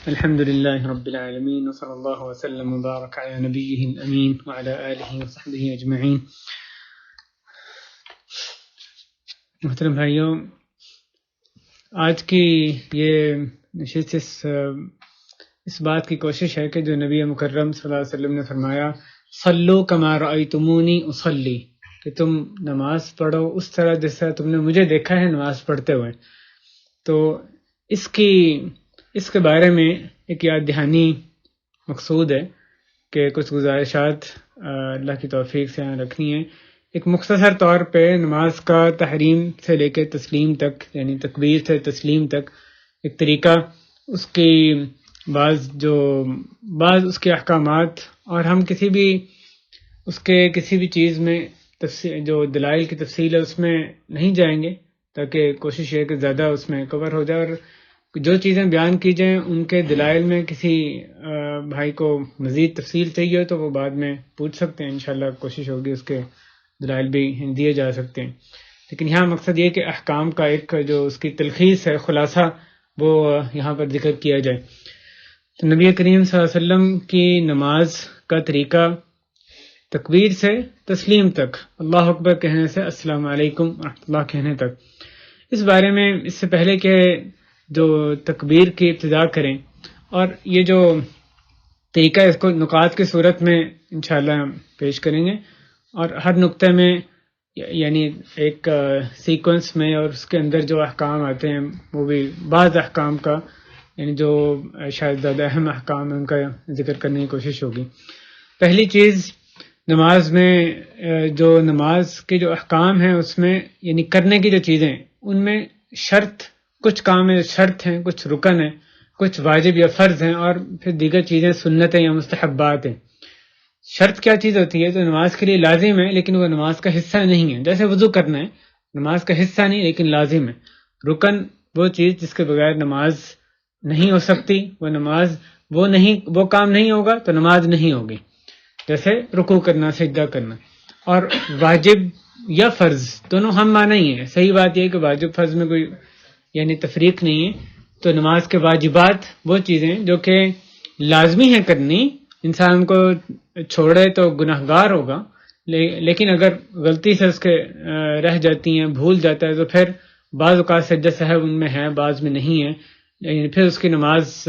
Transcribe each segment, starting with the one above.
الحمد لله رب العالمين وصلى الله وسلم وبارك على نبيه الأمين وعلى آله وصحبه أجمعين. محترم بھائیوں، آج کی یہ نشست اس بات کی کوشش ہے کہ جو نبی مکرم صلی اللہ علیہ وسلم نے فرمایا صلو کما رأیتمونی اصلی، کہ تم نماز پڑھو اس طرح جس طرح تم نے مجھے دیکھا ہے نماز پڑھتے ہوئے. تو اس کے بارے میں ایک یاد دہانی مقصود ہے کہ کچھ گزارشات اللہ کی توفیق سے یہاں رکھنی ہے. ایک مختصر طور پہ نماز کا تحریم سے لے کے تسلیم تک، یعنی تکبیر سے تسلیم تک ایک طریقہ، اس کی بعض اس کے احکامات، اور ہم کسی بھی چیز میں جو دلائل کی تفصیل ہے اس میں نہیں جائیں گے، تاکہ کوشش ہے کہ زیادہ اس میں کور ہو جائے، اور جو چیزیں بیان کی جائیں ان کے دلائل میں کسی بھائی کو مزید تفصیل چاہیے ہو تو وہ بعد میں پوچھ سکتے ہیں. انشاءاللہ کوشش ہوگی اس کے دلائل بھی دیے جا سکتے ہیں. لیکن یہاں مقصد یہ کہ احکام کا ایک جو اس کی تلخیص ہے، خلاصہ، وہ یہاں پر ذکر کیا جائے. تو نبی کریم صلی اللہ علیہ وسلم کی نماز کا طریقہ تکبیر سے تسلیم تک، اللہ اکبر کہنے سے السلام علیکم ورحمۃ اللہ کہنے تک. اس بارے میں اس سے پہلے کہ جو تکبیر کی ابتدا کریں، اور یہ جو طریقہ اس کو نکات کی صورت میں انشاءاللہ پیش کریں گے، اور ہر نقطے میں یعنی ایک سیکوینس میں، اور اس کے اندر جو احکام آتے ہیں وہ بھی بعض احکام کا، یعنی جو شاید زیادہ اہم احکام ہیں ان کا ذکر کرنے کی کوشش ہوگی. پہلی چیز، نماز میں جو نماز کے جو احکام ہیں اس میں یعنی کرنے کی جو چیزیں، ان میں کچھ کام میں شرط ہیں، کچھ رکن ہیں، کچھ واجب یا فرض ہیں، اور پھر دیگر چیزیں سنتیں یا مستحبات ہیں. شرط کیا چیز ہوتی ہے؟ تو نماز کے لیے لازم ہے لیکن وہ نماز کا حصہ نہیں ہے. جیسے وضو کرنا ہے، نماز کا حصہ نہیں لیکن لازم ہے. رکن وہ چیز جس کے بغیر نماز نہیں ہو سکتی، وہ کام نہیں ہوگا تو نماز نہیں ہوگی، جیسے رکوع کرنا، سجدہ کرنا. اور واجب یا فرض دونوں ہم معنی ہی ہیں. صحیح بات یہ ہے کہ واجب فرض میں کوئی یعنی تفریق نہیں ہے. تو نماز کے واجبات وہ چیزیں جو کہ لازمی ہیں کرنی، انسان کو چھوڑے تو گناہگار ہوگا، لیکن اگر غلطی سے اس کے رہ جاتی ہیں، بھول جاتا ہے، تو پھر بعض اوقات سجدہ سہو ان میں ہے، بعض میں نہیں ہے، لیکن پھر اس کی نماز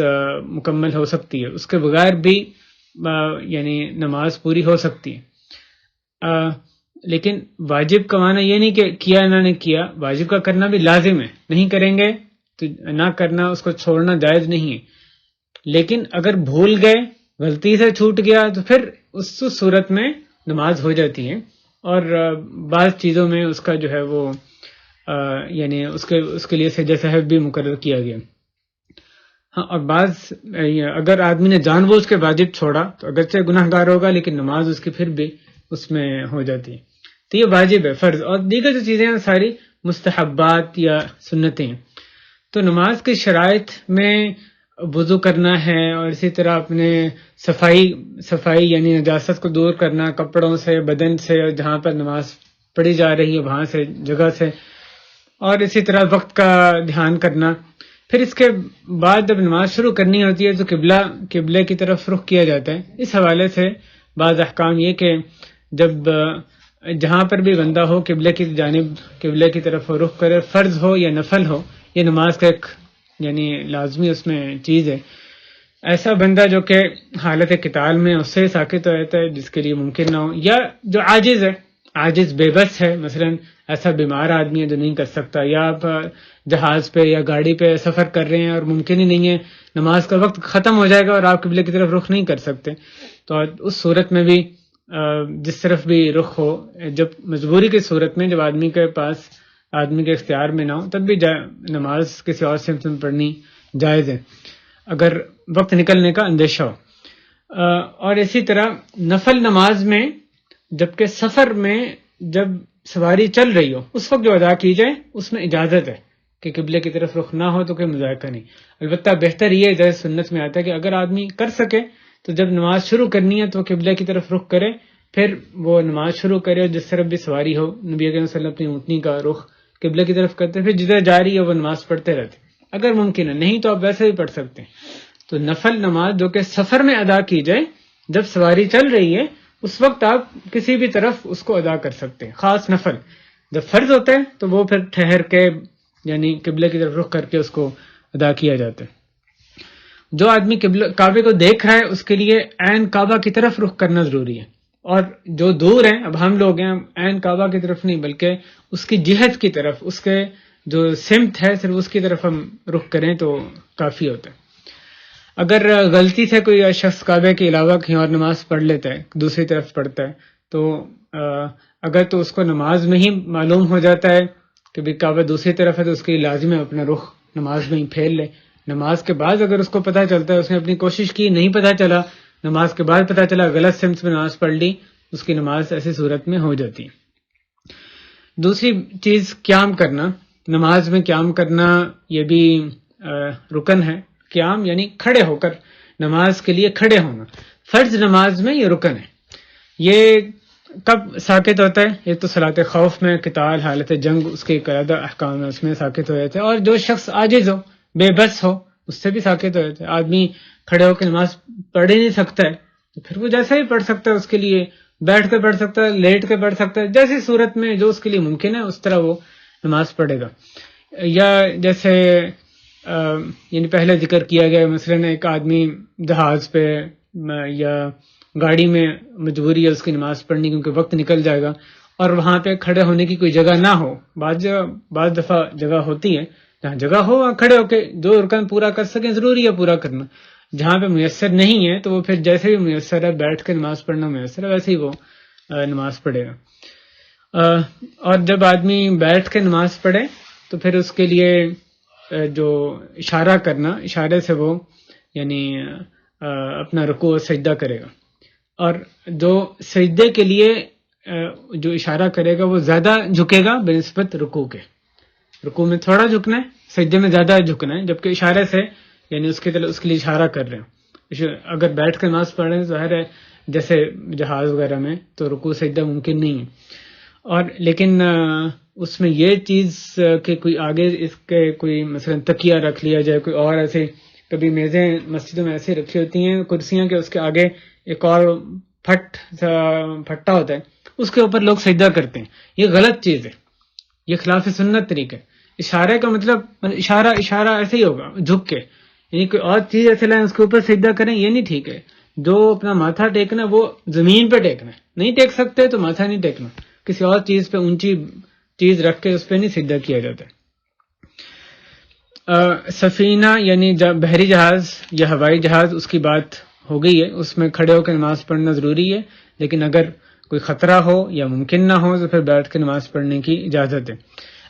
مکمل ہو سکتی ہے. اس کے بغیر بھی یعنی نماز پوری ہو سکتی ہے. لیکن واجب کا معنی یہ نہیں کہ کیا نہ نے کیا، واجب کا کرنا بھی لازم ہے، نہیں کریں گے تو نہ کرنا، اس کو چھوڑنا جائز نہیں ہے. لیکن اگر بھول گئے، غلطی سے چھوٹ گیا، تو پھر اس صورت میں نماز ہو جاتی ہے. اور بعض چیزوں میں اس کا جو ہے وہ یعنی اس کے لیے سجدہ سہو بھی مقرر کیا گیا. ہاں، اور اگر آدمی نے جان بوجھ کے واجب چھوڑا تو اگرچہ گناہ گار ہوگا لیکن نماز اس کی پھر بھی اس میں ہو جاتی ہے. تو یہ واجب ہے، فرض، اور دیگر جو چیزیں ہیں ساری مستحبات یا سنتیں ہیں. تو نماز کی شرائط میں وضو کرنا ہے، اور اسی طرح اپنے صفائی یعنی نجاست کو دور کرنا کپڑوں سے، بدن سے، اور جہاں پر نماز پڑھی جا رہی ہے وہاں سے، جگہ سے، اور اسی طرح وقت کا دھیان کرنا. پھر اس کے بعد جب نماز شروع کرنی ہوتی ہے تو قبلے کی طرف رخ کیا جاتا ہے. اس حوالے سے بعض احکام یہ کہ جب جہاں پر بھی بندہ ہو قبلے کی جانب، قبلے کی طرف رخ کرے، فرض ہو یا نفل ہو، یہ نماز کا ایک یعنی لازمی اس میں چیز ہے. ایسا بندہ جو کہ حالت قتال میں اس سے ساکت ہو جاتا ہے جس کے لیے ممکن نہ ہو، یا جو عاجز بے بس ہے، مثلا ایسا بیمار آدمی ہے جو نہیں کر سکتا، یا آپ جہاز پہ یا گاڑی پہ سفر کر رہے ہیں اور ممکن ہی نہیں ہے، نماز کا وقت ختم ہو جائے گا اور آپ قبلے کی طرف رخ نہیں کر سکتے، تو اس صورت میں بھی جس طرف بھی رخ ہو، جب مجبوری کی صورت میں، جب آدمی کے اختیار میں نہ ہو، تب بھی نماز کسی اور سمت میں پڑھنی جائز ہے اگر وقت نکلنے کا اندیشہ ہو. اور اسی طرح نفل نماز میں، جبکہ سفر میں جب سواری چل رہی ہو اس وقت جو ادا کی جائے اس میں اجازت ہے کہ قبلے کی طرف رخ نہ ہو تو کوئی مذائقہ نہیں. البتہ بہتر یہ جیسے سنت میں آتا ہے کہ اگر آدمی کر سکے تو جب نماز شروع کرنی ہے تو قبلے کی طرف رخ کرے، پھر وہ نماز شروع کرے، اور جس طرف بھی سواری ہو، نبی اکرم صلی اللہ علیہ وسلم اپنی اونٹنی کا رخ قبلے کی طرف کرتے، پھر جدھر جاری ہے وہ نماز پڑھتے رہتے. اگر ممکن ہے، نہیں تو آپ ویسے بھی پڑھ سکتے ہیں. تو نفل نماز جو کہ سفر میں ادا کی جائے، جب سواری چل رہی ہے اس وقت آپ کسی بھی طرف اس کو ادا کر سکتے ہیں. خاص نفل جب فرض ہوتا ہے تو وہ پھر ٹھہر کے یعنی قبلے کی طرف رخ کر کے اس کو ادا کیا جاتا ہے. جو آدمی کعبے کو دیکھ رہا ہے اس کے لیے عین کعبہ کی طرف رخ کرنا ضروری ہے، اور جو دور ہیں، اب ہم لوگ ہیں، عین کعبہ کی طرف نہیں بلکہ اس کی جہت کی طرف، اس کے جو سمت ہے صرف اس کی طرف ہم رخ کریں تو کافی ہوتا ہے. اگر غلطی سے کوئی شخص کعبے کے علاوہ کہیں اور نماز پڑھ لیتا ہے، دوسری طرف پڑھتا ہے، تو اگر تو اس کو نماز میں ہی معلوم ہو جاتا ہے کہ بھی کعبہ دوسری طرف ہے تو اس کے لیے لازم ہے اپنا رخ نماز میں ہی پھیر لے. نماز کے بعد اگر اس کو پتہ چلتا ہے، اس نے اپنی کوشش کی، نہیں پتہ چلا، نماز کے بعد پتہ چلا، غلط سمت میں نماز پڑھ لی، اس کی نماز ایسی صورت میں ہو جاتی ہے. دوسری چیز قیام کرنا. نماز میں قیام کرنا یہ بھی رکن ہے. قیام یعنی کھڑے ہو کر نماز کے لیے کھڑے ہونا. فرض نماز میں یہ رکن ہے. یہ کب ساقط ہوتا ہے؟ یہ تو صلاۃ خوف میں، قتال، حالت جنگ، اس کے قاعدہ احکام اس میں ساقط ہو جاتے ہیں. اور جو شخص عاجز ہو، بے بس ہو، اس سے بھی ساقط ہو جاتے ہیں. آدمی کھڑے ہو کے نماز پڑھ ہی نہیں سکتا ہے تو پھر وہ جیسا ہی پڑھ سکتا ہے، اس کے لیے بیٹھ کے پڑھ سکتا ہے، لیٹ کے پڑھ سکتا ہے، جیسی صورت میں جو اس کے لیے ممکن ہے اس طرح وہ نماز پڑھے گا. یا جیسے یعنی پہلے ذکر کیا گیا، مثلا ایک آدمی جہاز پہ یا گاڑی میں مجبوری ہے اس کی نماز پڑھنی کیونکہ وقت نکل جائے گا، اور وہاں پہ کھڑے ہونے کی کوئی جگہ نہ ہو. بعض دفعہ جگہ ہوتی ہے، جہاں جگہ ہو وہاں کھڑے ہو کے جو رکن پورا کر سکیں ضروری ہے پورا کرنا. جہاں پہ میسر نہیں ہے تو وہ پھر جیسے بھی میسر ہے، بیٹھ کے نماز پڑھنا میسر ہے، ویسے ہی وہ نماز پڑھے گا. اور جب آدمی بیٹھ کے نماز پڑھے تو پھر اس کے لیے جو اشارہ کرنا، اشارے سے وہ یعنی اپنا رکوع و سجدہ کرے گا. اور جو سجدے کے لیے جو اشارہ کرے گا وہ زیادہ جھکے گا بنسبت رکوع کے. رکوع میں تھوڑا جھکنا ہے، سجدے میں زیادہ جھکنا ہے، جبکہ اشارے سے یعنی اس کے لیے اشارہ کر رہے ہیں. اگر بیٹھ کے نماز پڑھ رہے ہیں ظاہر ہے جیسے جہاز وغیرہ میں تو رکوع سجدہ ممکن نہیں ہے. اور لیکن اس میں یہ چیز کہ کوئی آگے اس کے کوئی مثلا تکیہ رکھ لیا جائے، کوئی اور ایسے کبھی میزیں مسجدوں میں ایسے رکھی ہوتی ہیں کرسیاں کہ اس کے آگے ایک اور پھٹا ہوتا ہے، اس کے اوپر لوگ سجدہ کرتے ہیں. یہ غلط چیز ہے، یہ خلاف سنت طریقہ ہے. اشارے کا مطلب اشارہ ایسے ہی ہوگا جھک کے، یعنی کوئی اور چیز ایسے لائیں اس کے اوپر سجدہ کریں، یہ نہیں ٹھیک ہے. جو اپنا ماتھا ٹیکنا وہ زمین پہ ٹیکنا ہے، نہیں ٹیک سکتے تو ماتھا نہیں ٹیکنا، کسی اور چیز پہ اونچی چیز رکھ کے اس پہ نہیں سجدہ کیا جاتا ہے. سفینہ یعنی بحری جہاز یا ہوائی جہاز، اس کی بات ہو گئی ہے، اس میں کھڑے ہو کے نماز پڑھنا ضروری ہے. لیکن اگر کوئی خطرہ ہو یا ممکن نہ ہو تو پھر بیٹھ کے نماز پڑھنے کی اجازت ہے.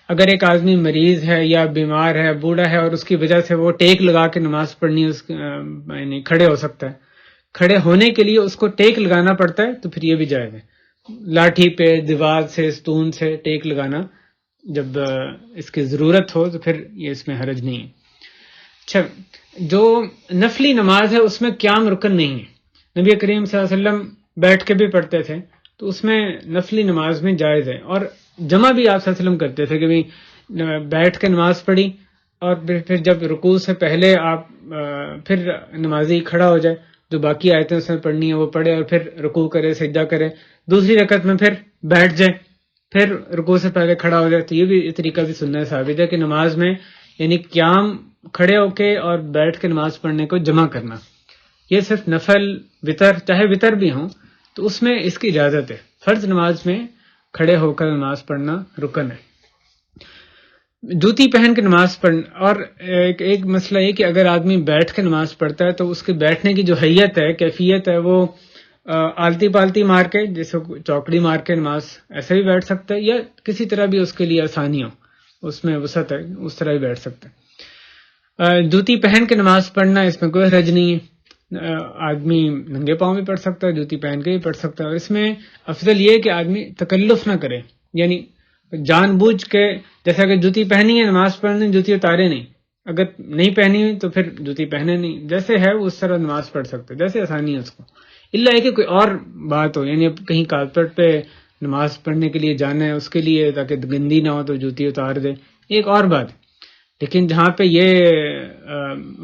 اگر ایک آدمی مریض ہے یا بیمار ہے، بوڑھا ہے، اور اس کی وجہ سے وہ ٹیک لگا کے نماز پڑھنی یعنی کھڑے ہو سکتا ہے، کھڑے ہونے کے لیے اس کو ٹیک لگانا پڑتا ہے تو پھر یہ بھی جائز ہے. لاٹھی پہ، دیوار سے، ستون سے ٹیک لگانا جب اس کی ضرورت ہو تو پھر یہ اس میں حرج نہیں ہے. اچھا، جو نفلی نماز ہے اس میں قیام رکن نہیں ہے. نبی کریم صلی اللہ علیہ وسلم بیٹھ کے بھی پڑھتے تھے تو اس میں نفلی نماز میں جائز ہے. اور جمع بھی آپ صلی اللہ علیہ وسلم کرتے تھے کہ بھی بیٹھ کے نماز پڑھی اور پھر جب رکوع سے پہلے آپ پھر نمازی کھڑا ہو جائے، جو باقی آیتیں اس میں پڑھنی ہے وہ پڑھے اور پھر رکوع کرے، سجدہ کرے، دوسری رکعت میں پھر بیٹھ جائے، پھر رکوع سے پہلے کھڑا ہو جائے. تو یہ بھی طریقہ بھی سنت ثابت ہے کہ نماز میں یعنی قیام کھڑے ہو کے اور بیٹھ کے نماز پڑھنے کو جمع کرنا. یہ صرف نفل وطر، چاہے وطر بھی ہوں تو اس میں اس کی اجازت ہے. فرض نماز میں کھڑے ہو کر نماز پڑھنا رکن ہے. جوتی پہن کے نماز پڑھنا. اور ایک مسئلہ یہ کہ اگر آدمی بیٹھ کے نماز پڑھتا ہے تو اس کے بیٹھنے کی جو حیت ہے، کیفیت ہے، وہ آلتی پالتی مار کے، جیسے چوکڑی مار کے نماز ایسے بھی بیٹھ سکتا ہے، یا کسی طرح بھی اس کے لیے آسانی ہو، اس میں وسعت ہے، اس طرح بھی بیٹھ سکتا ہے. جوتی پہن کے نماز پڑھنا، اس میں کوئی حرج نہیں ہے. آدمی ننگے پاؤں بھی پڑھ سکتا ہے، جوتی پہن کے بھی پڑھ سکتا ہے. اور اس میں افضل یہ کہ آدمی تکلف نہ کرے، یعنی جان بوجھ کے، جیسا کہ جوتی پہنی ہے نماز پڑھنے، جوتی اتارے نہیں. اگر نہیں پہنی ہوئی تو پھر جوتی پہنے نہیں، جیسے ہے وہ اس طرح نماز پڑھ سکتے جیسے آسانی ہے اس کو. اللہ ہے کہ کوئی اور بات ہو، یعنی اب کہیں کارپیٹ پہ نماز پڑھنے کے لیے جانا ہے، اس کے لیے تاکہ گندی نہ ہو تو جوتی اتار دے، ایک اور بات. لیکن جہاں پہ یہ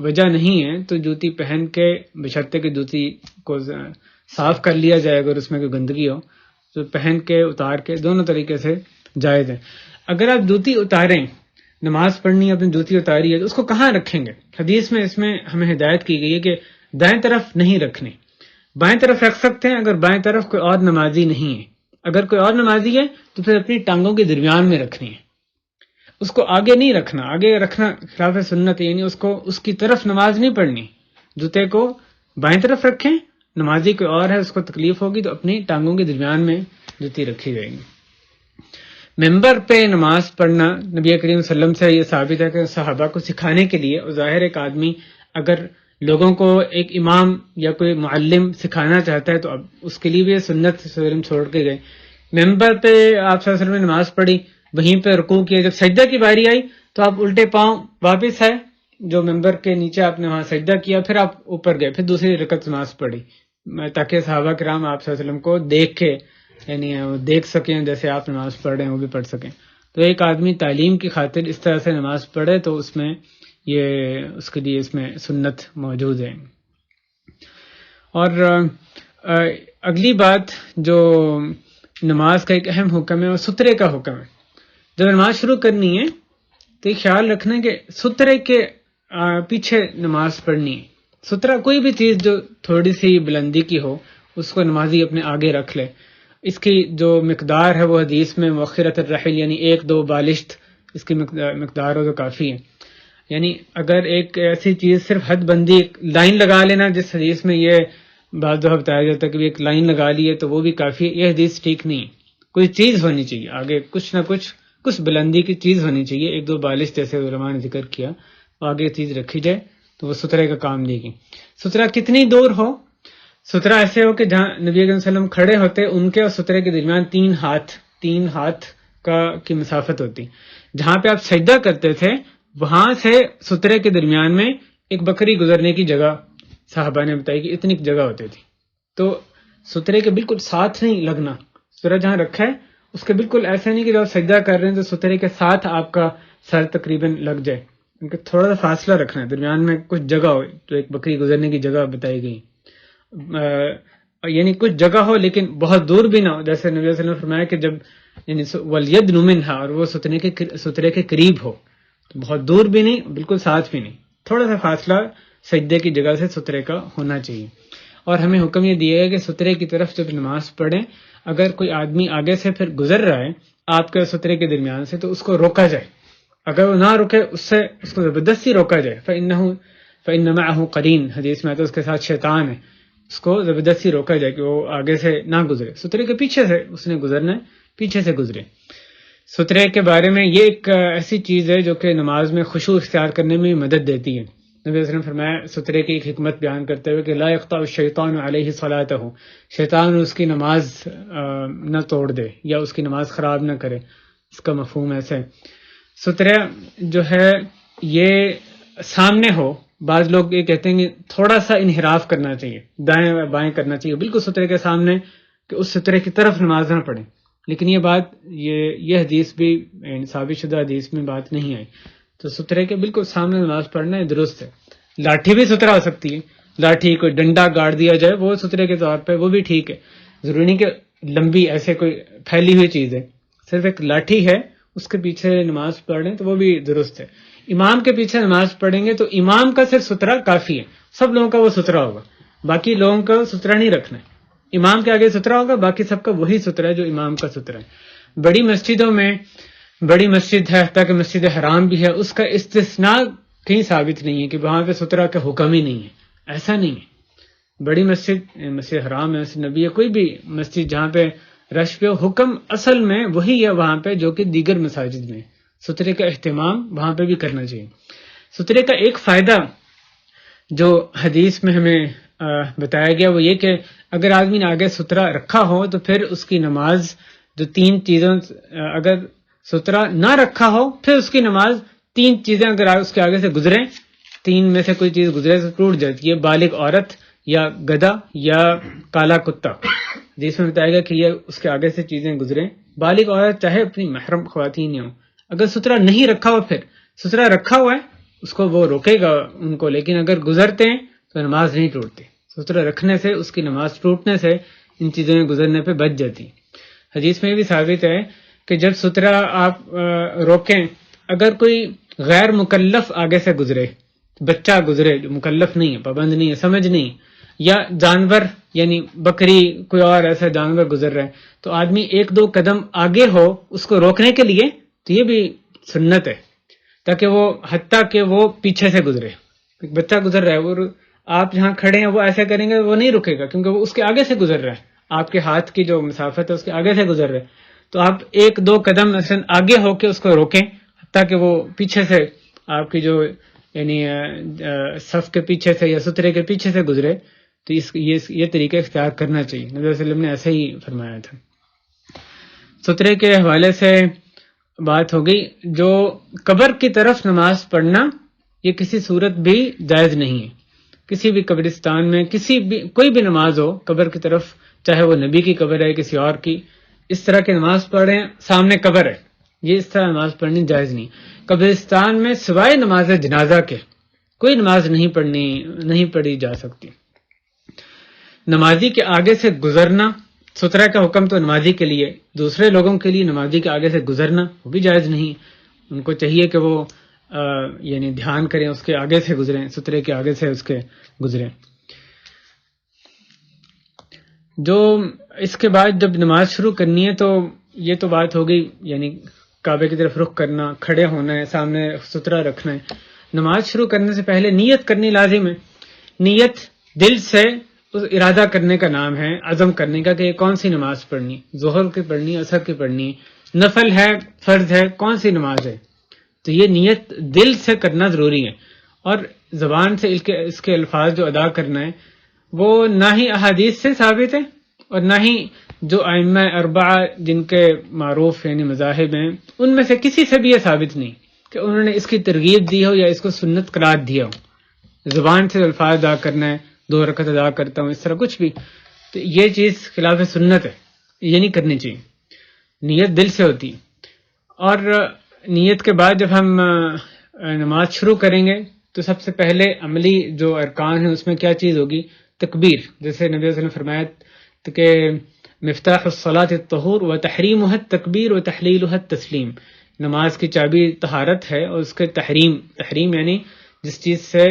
وجہ نہیں ہے تو جوتی پہن کے بشرطے کہ جوتی کو صاف کر لیا جائے، اگر اس میں کوئی گندگی ہو تو پہن کے اتار کے دونوں طریقے سے جائز ہے۔ اگر آپ جوتی اتاریں، نماز پڑھنی اپنی جوتی اتاری ہے تو اس کو کہاں رکھیں گے؟ حدیث میں اس میں ہمیں ہدایت کی گئی ہے کہ دائیں طرف نہیں رکھنی، بائیں طرف رکھ سکتے ہیں اگر بائیں طرف کوئی اور نمازی نہیں ہے۔ اگر کوئی اور نمازی ہے تو پھر اپنی ٹانگوں کے درمیان میں رکھنی ہے، اس کو آگے نہیں رکھنا۔ آگے رکھنا خلاف سنت ہے، یعنی اس کی طرف نماز نہیں پڑھنی۔ جوتے کو بائیں طرف رکھیں، نمازی کوئی اور ہے اس کو تکلیف ہوگی تو اپنی ٹانگوں کے درمیان میں جوتی رکھی جائے گی۔ ممبر پہ نماز پڑھنا نبی کریم صلی اللہ علیہ وسلم سے یہ ثابت ہے کہ صحابہ کو سکھانے کے لیے، اور ظاہر ایک آدمی اگر لوگوں کو ایک امام یا کوئی معلم سکھانا چاہتا ہے تو اب اس کے لیے بھی سنت چھوڑ کے گئے۔ ممبر پہ آپ صلی اللہ علیہ وسلم نے نماز پڑھی، وہیں پہ رکوع کیا، جب سجدہ کی باری آئی تو آپ الٹے پاؤں واپس آئے، جو ممبر کے نیچے آپ نے وہاں سجدہ کیا، پھر آپ اوپر گئے، پھر دوسری رکعت نماز پڑھی، تاکہ صحابہ کرام آپ صلی اللہ علیہ وسلم کو دیکھ کے، یعنی دیکھ سکیں جیسے آپ نماز پڑھ رہے ہیں وہ بھی پڑھ سکیں۔ تو ایک آدمی تعلیم کی خاطر اس طرح سے نماز پڑھے تو اس میں اس کے لیے اس میں سنت موجود ہے۔ اور اگلی بات جو نماز کا ایک اہم حکم ہے وہ سترے کا حکم ہے۔ جب نماز شروع کرنی ہے تو یہ خیال رکھنا کہ سترے کے پیچھے نماز پڑھنی ہے۔ سترہ کوئی بھی چیز جو تھوڑی سی بلندی کی ہو اس کو نمازی اپنے آگے رکھ لے۔ اس کی جو مقدار ہے وہ حدیث میں مؤخرۃ الرحل، یعنی 1-2 بالشت اس کی مقدار ہو تو کافی ہے۔ یعنی اگر ایک ایسی چیز صرف حد بندی لائن لگا لینا، جس حدیث میں یہ بعض دفعہ بتایا جاتا ہے کہ ایک لائن لگا لی ہے تو وہ بھی کافی ہے، یہ حدیث ٹھیک نہیں ہے۔ کوئی چیز ہونی چاہیے آگے، کچھ نہ کچھ بلندی کی چیز ہونی چاہیے، 1-2 بالش جیسے علماء نے ذکر کیا، آگے چیز رکھی جائے تو وہ سترے کا کام دے گی۔ سترہ کتنی دور ہو؟ سترہ ایسے ہو کہ جہاں نبی علیہ وسلم کھڑے ہوتے ان کے اور سترے کے درمیان 3 ہاتھ کی مسافت ہوتی۔ جہاں پہ آپ سجدہ کرتے تھے وہاں سے سترے کے درمیان میں ایک بکری گزرنے کی جگہ صحابہ نے بتائی کہ اتنی جگہ ہوتی تھی۔ تو سترے کے بالکل ساتھ نہیں لگنا، سترہ جہاں رکھا ہے اس کے بالکل ایسا نہیں کہ جب سجدہ کر رہے ہیں تو سترے کے ساتھ آپ کا سر تقریباً لگ جائے، ان کا تھوڑا سا فاصلہ رکھنا ہے، درمیان میں کچھ جگہ ہو، تو ایک بکری گزرنے کی جگہ بتائی گئی، یعنی کچھ جگہ ہو لیکن بہت دور بھی نہ ہو، جیسے نبی صلی اللہ علیہ وسلم نے فرمایا کہ جب یعنی وَلْيَدْنُ مِنْهَا، اور وہ سترے کے قریب ہو، تو بہت دور بھی نہیں بالکل ساتھ بھی نہیں، تھوڑا سا فاصلہ سجدے کی جگہ سے سترے کا ہونا چاہیے۔ اور ہمیں حکم یہ دیا ہے کہ سترے کی طرف جب نماز پڑھیں، اگر کوئی آدمی آگے سے پھر گزر رہا ہے آپ کے سترے کے درمیان سے تو اس کو روکا جائے، اگر وہ نہ رکے اس کو زبردستی روکا جائے، فَإِنَّ مَعَهُ قَرِينٌ، حدیث میں آتا ہے اس کے ساتھ شیطان ہے، اس کو زبردستی روکا جائے کہ وہ آگے سے نہ گزرے، سترے کے پیچھے سے اس نے گزرنا ہے، پیچھے سے گزرے۔ سترے کے بارے میں یہ ایک ایسی چیز ہے جو کہ نماز میں خشوع اختیار کرنے میں مدد دیتی ہے۔ نبی صلی اللہ علیہ وسلم فرمایا سترے کی ایک حکمت بیان کرتے ہوئے کہ لا يقطع الشیطان علیہ صلاتہ، شیطان اس کی نماز نہ توڑ دے یا اس کی نماز خراب نہ کرے، اس کا مفہوم ایسا ہے۔ سترہ جو ہے یہ سامنے ہو، بعض لوگ یہ کہتے ہیں کہ تھوڑا سا انحراف کرنا چاہیے، دائیں بائیں کرنا چاہیے، بالکل سترے کے سامنے کہ اس سترے کی طرف نماز نہ پڑھیں، لیکن یہ بات یہ حدیث بھی ثابت شدہ حدیث میں بات نہیں آئی۔ تو سترے کے بالکل سامنے نماز پڑھنا ہے درست ہے۔ لاٹھی بھی سترہ ہو سکتی ہے، لاٹھی کوئی ڈنڈا گاڑ دیا جائے وہ سترے کے طور پہ، وہ بھی ٹھیک ہے، ضروری نہیں کہ لمبی ایسے کوئی پھیلی ہوئی چیز ہے، صرف ایک لاٹھی ہے اس کے پیچھے نماز پڑھ لیں تو وہ بھی درست ہے۔ امام کے پیچھے نماز پڑھیں گے تو امام کا صرف سترہ کافی ہے، سب لوگوں کا وہ سترہ ہوگا، باقی لوگوں کا سترہ نہیں رکھنا ہے، امام کے آگے سترہ ہوگا، باقی سب کا وہی سترہ ہے جو امام کا سترہ ہے۔ بڑی مسجدوں میں، بڑی مسجد ہے حتیٰ کہ مسجد حرام بھی ہے، اس کا استثناء کہیں ثابت نہیں ہے کہ وہاں پہ سترہ کا حکم ہی نہیں ہے، ایسا نہیں ہے۔ بڑی مسجد حرام ہے، مسجد نبی ہے، کوئی بھی مسجد جہاں پہ رش پہ حکم اصل میں وہی ہے وہاں پہ جو کہ دیگر مساجد میں، سترے کا اہتمام وہاں پہ بھی کرنا چاہیے۔ سترے کا ایک فائدہ جو حدیث میں ہمیں بتایا گیا وہ یہ کہ اگر آدمی نے آگے سترہ رکھا ہو تو پھر اس کی نماز جو 3 چیزوں، اگر سترہ نہ رکھا ہو پھر اس کی نماز 3 چیزیں اگر اس کے آگے سے گزریں، 3 میں سے کوئی چیز گزرے تو ٹوٹ جاتی ہے، بالغ عورت یا گدھا یا کالا کتا، جس میں بتایا گیا کہ یہ اس کے آگے سے چیزیں گزریں، بالغ عورت چاہے اپنی محرم خواتین ہی ہوں، اگر سترہ نہیں رکھا ہو پھر سترا رکھا ہوا ہے اس کو وہ روکے گا ان کو، لیکن اگر گزرتے ہیں تو نماز نہیں ٹوٹتی. سترا رکھنے سے اس کی نماز ٹوٹنے سے ان چیزوں میں گزرنے پہ بچ جاتی. حدیث میں بھی ثابت ہے کہ جب سترا آپ روکیں، اگر کوئی غیر مکلف آگے سے گزرے، بچہ گزرے جو مکلف نہیں ہے، پابند نہیں ہے، سمجھ نہیں، یا جانور یعنی بکری کوئی اور ایسا جانور گزر رہا ہے، تو آدمی ایک دو قدم آگے ہو اس کو روکنے کے لیے، تو یہ بھی سنت ہے، تاکہ وہ حتیٰ کہ وہ پیچھے سے گزرے. ایک بچہ گزر رہا ہے، وہ آپ جہاں کھڑے ہیں وہ ایسا کریں گے وہ نہیں رکے گا، کیونکہ وہ اس کے آگے سے گزر رہا ہے، آپ کے ہاتھ کی جو مسافت ہے اس کے آگے سے گزر رہا ہے. تو آپ ایک دو قدم مثلا آگے ہو کے اس کو روکیں تاکہ وہ پیچھے سے آپ کی جو یعنی صف کے پیچھے سے یا سترے کے پیچھے سے گزرے. تو یہ طریقہ اختیار کرنا چاہیے. نبی صلی اللہ علیہ وسلم نے ایسے ہی فرمایا تھا. سترے کے حوالے سے بات ہوگی. جو قبر کی طرف نماز پڑھنا یہ کسی صورت بھی جائز نہیں ہے. کسی بھی قبرستان میں کوئی بھی نماز ہو قبر کی طرف، چاہے وہ نبی کی قبر ہے کسی اور کی، اس طرح کی نماز پڑھیں سامنے قبر ہے، یہ اس طرح نماز پڑھنی جائز نہیں. قبرستان میں سوائے نماز جنازہ کے کوئی نماز نہیں پڑھی جا سکتی. نمازی کے آگے سے گزرنا، سترہ کا حکم تو نمازی کے لیے، دوسرے لوگوں کے لیے نمازی کے آگے سے گزرنا وہ بھی جائز نہیں. ان کو چاہیے کہ وہ یعنی دھیان کریں، اس کے آگے سے گزریں، سترے کے آگے سے اس کے گزریں. جو اس کے بعد جب نماز شروع کرنی ہے تو یہ تو بات ہو گئی، یعنی کعبے کی طرف رخ کرنا، کھڑے ہونا ہے، سامنے سترہ رکھنا ہے. نماز شروع کرنے سے پہلے نیت کرنی لازم ہے. نیت دل سے ارادہ کرنے کا نام ہے، عزم کرنے کا کہ یہ کون سی نماز پڑھنی، ظہر کی پڑھنی، عصر کی پڑھنی، نفل ہے، فرض ہے، کون سی نماز ہے. تو یہ نیت دل سے کرنا ضروری ہے، اور زبان سے اس کے الفاظ جو ادا کرنا ہے وہ نہ ہی احادیث سے ثابت ہے اور نہ ہی جو ائمہ اربعہ جن کے معروف یعنی مذاہب ہیں ان میں سے کسی سے بھی یہ ثابت نہیں کہ انہوں نے اس کی ترغیب دی ہو یا اس کو سنت قرار دیا ہو. زبان سے الفاظ ادا کرنا ہے، 2 رکعت ادا کرتا ہوں، اس طرح کچھ بھی، تو یہ چیز خلاف سنت ہے، یہ نہیں کرنی چاہیے. نیت دل سے ہوتی ہے. اور نیت کے بعد جب ہم نماز شروع کریں گے تو سب سے پہلے عملی جو ارکان ہیں اس میں کیا چیز ہوگی؟ تکبیر. جیسے نبی صلی اللہ علیہ وسلم نے فرمایا کہ مفتاح الصلاۃ الطہور وتحریمها التکبیر وتحلیلها التسلیم. نماز کی چابی طہارت ہے اور اس کے تحریم یعنی جس چیز سے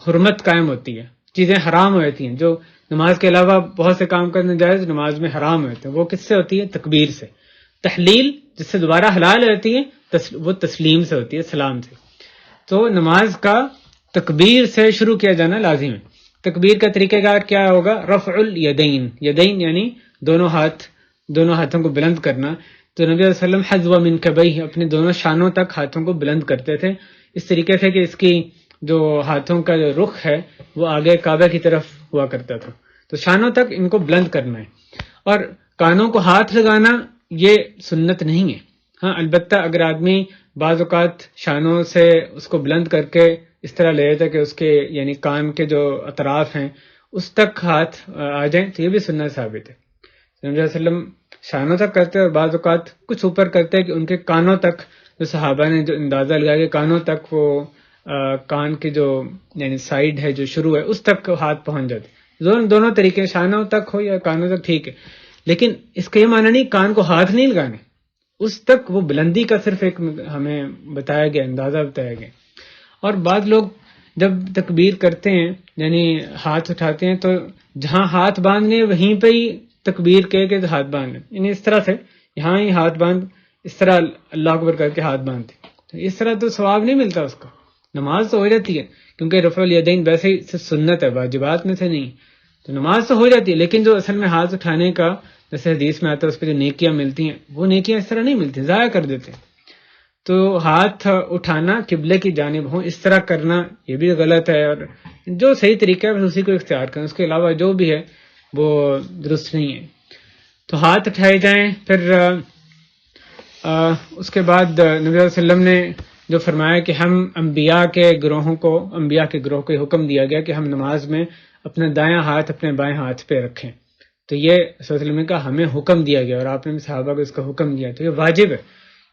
حرمت قائم ہوتی ہے، چیزیں حرام ہو جاتی ہیں، جو نماز کے علاوہ بہت سے کام کرنے جائز نماز میں حرام ہوتے ہیں، وہ کس سے ہوتی ہے؟ تکبیر سے. تحلیل جس سے دوبارہ حلال ہوتی ہے وہ تسلیم سے ہوتی ہے، سلام سے. تو نماز کا تکبیر سے شروع کیا جانا لازم ہے. تکبیر کا طریقہ کار کیا ہوگا؟ رفع الیدین، یدین یعنی دونوں ہاتھوں کو بلند کرنا. تو نبی علیہ وسلم حذو منکبیہ، اپنے دونوں شانوں تک ہاتھوں کو بلند کرتے تھے، اس طریقے سے کہ اس کی جو ہاتھوں کا جو رخ ہے وہ آگے کعبہ کی طرف ہوا کرتا تھا. تو شانوں تک ان کو بلند کرنا ہے. اور کانوں کو ہاتھ لگانا یہ سنت نہیں ہے. ہاں البتہ اگر آدمی بعض اوقات شانوں سے اس کو بلند کر کے اس طرح لے جاتا کہ اس کے یعنی کان کے جو اطراف ہیں اس تک ہاتھ آ جائیں تو یہ بھی سنت ثابت ہے. نبی صلی اللہ علیہ وسلم شانوں تک کرتے اور بعض اوقات کچھ اوپر کرتے کہ ان کے کانوں تک، جو صحابہ نے جو اندازہ لگایا کہ کانوں تک وہ کان کی جو یعنی سائیڈ ہے جو شروع ہے اس تک ہاتھ پہنچ جاتے. دونوں طریقے، شانوں تک ہو یا کانوں تک ٹھیک ہے، لیکن اس کا یہ معنی نہیں کان کو ہاتھ نہیں لگانے، اس تک وہ بلندی کا صرف ایک ہمیں بتایا گیا، اندازہ بتایا گیا. اور بعض لوگ جب تکبیر کرتے ہیں یعنی ہاتھ اٹھاتے ہیں تو جہاں ہاتھ باندھنے وہیں پہ ہی تکبیر کہہ کے ہاتھ باندھیں، یعنی اس طرح سے یہاں ہی ہاتھ باندھ، اس طرح اللہ اکبر کر کے ہاتھ باندھتے. تو اس طرح تو ثواب نہیں ملتا اس کا. نماز تو ہو جاتی ہے کیونکہ رفع الیدین ویسے ہی صرف سنت ہے، واجبات میں سے نہیں. تو نماز تو ہو جاتی ہے، لیکن جو اصل میں ہاتھ اٹھانے کا جیسے حدیث میں آتا ہے اس پہ جو نیکیاں ملتی ہیں وہ نیکیاں اس طرح نہیں ملتی، ضائع کر دیتے ہیں. تو ہاتھ اٹھانا قبلے کی جانب ہوں اس طرح کرنا یہ بھی غلط ہے، اور جو صحیح طریقہ ہے اسی کو اختیار کریں، اس کے علاوہ جو بھی ہے وہ درست نہیں ہے. تو ہاتھ اٹھائے جائیں. پھر اس کے بعد نبی صلی اللہ علیہ وسلم نے جو فرمایا کہ ہم انبیاء کے گروہ کو یہ حکم دیا گیا کہ ہم نماز میں اپنا دایاں ہاتھ اپنے بائیں ہاتھ پہ رکھیں. تو یہ صلی اللہ علیہ وسلم کا ہمیں حکم دیا گیا اور آپ نے صحابہ کو اس کا حکم دیا. تو یہ واجب ہے،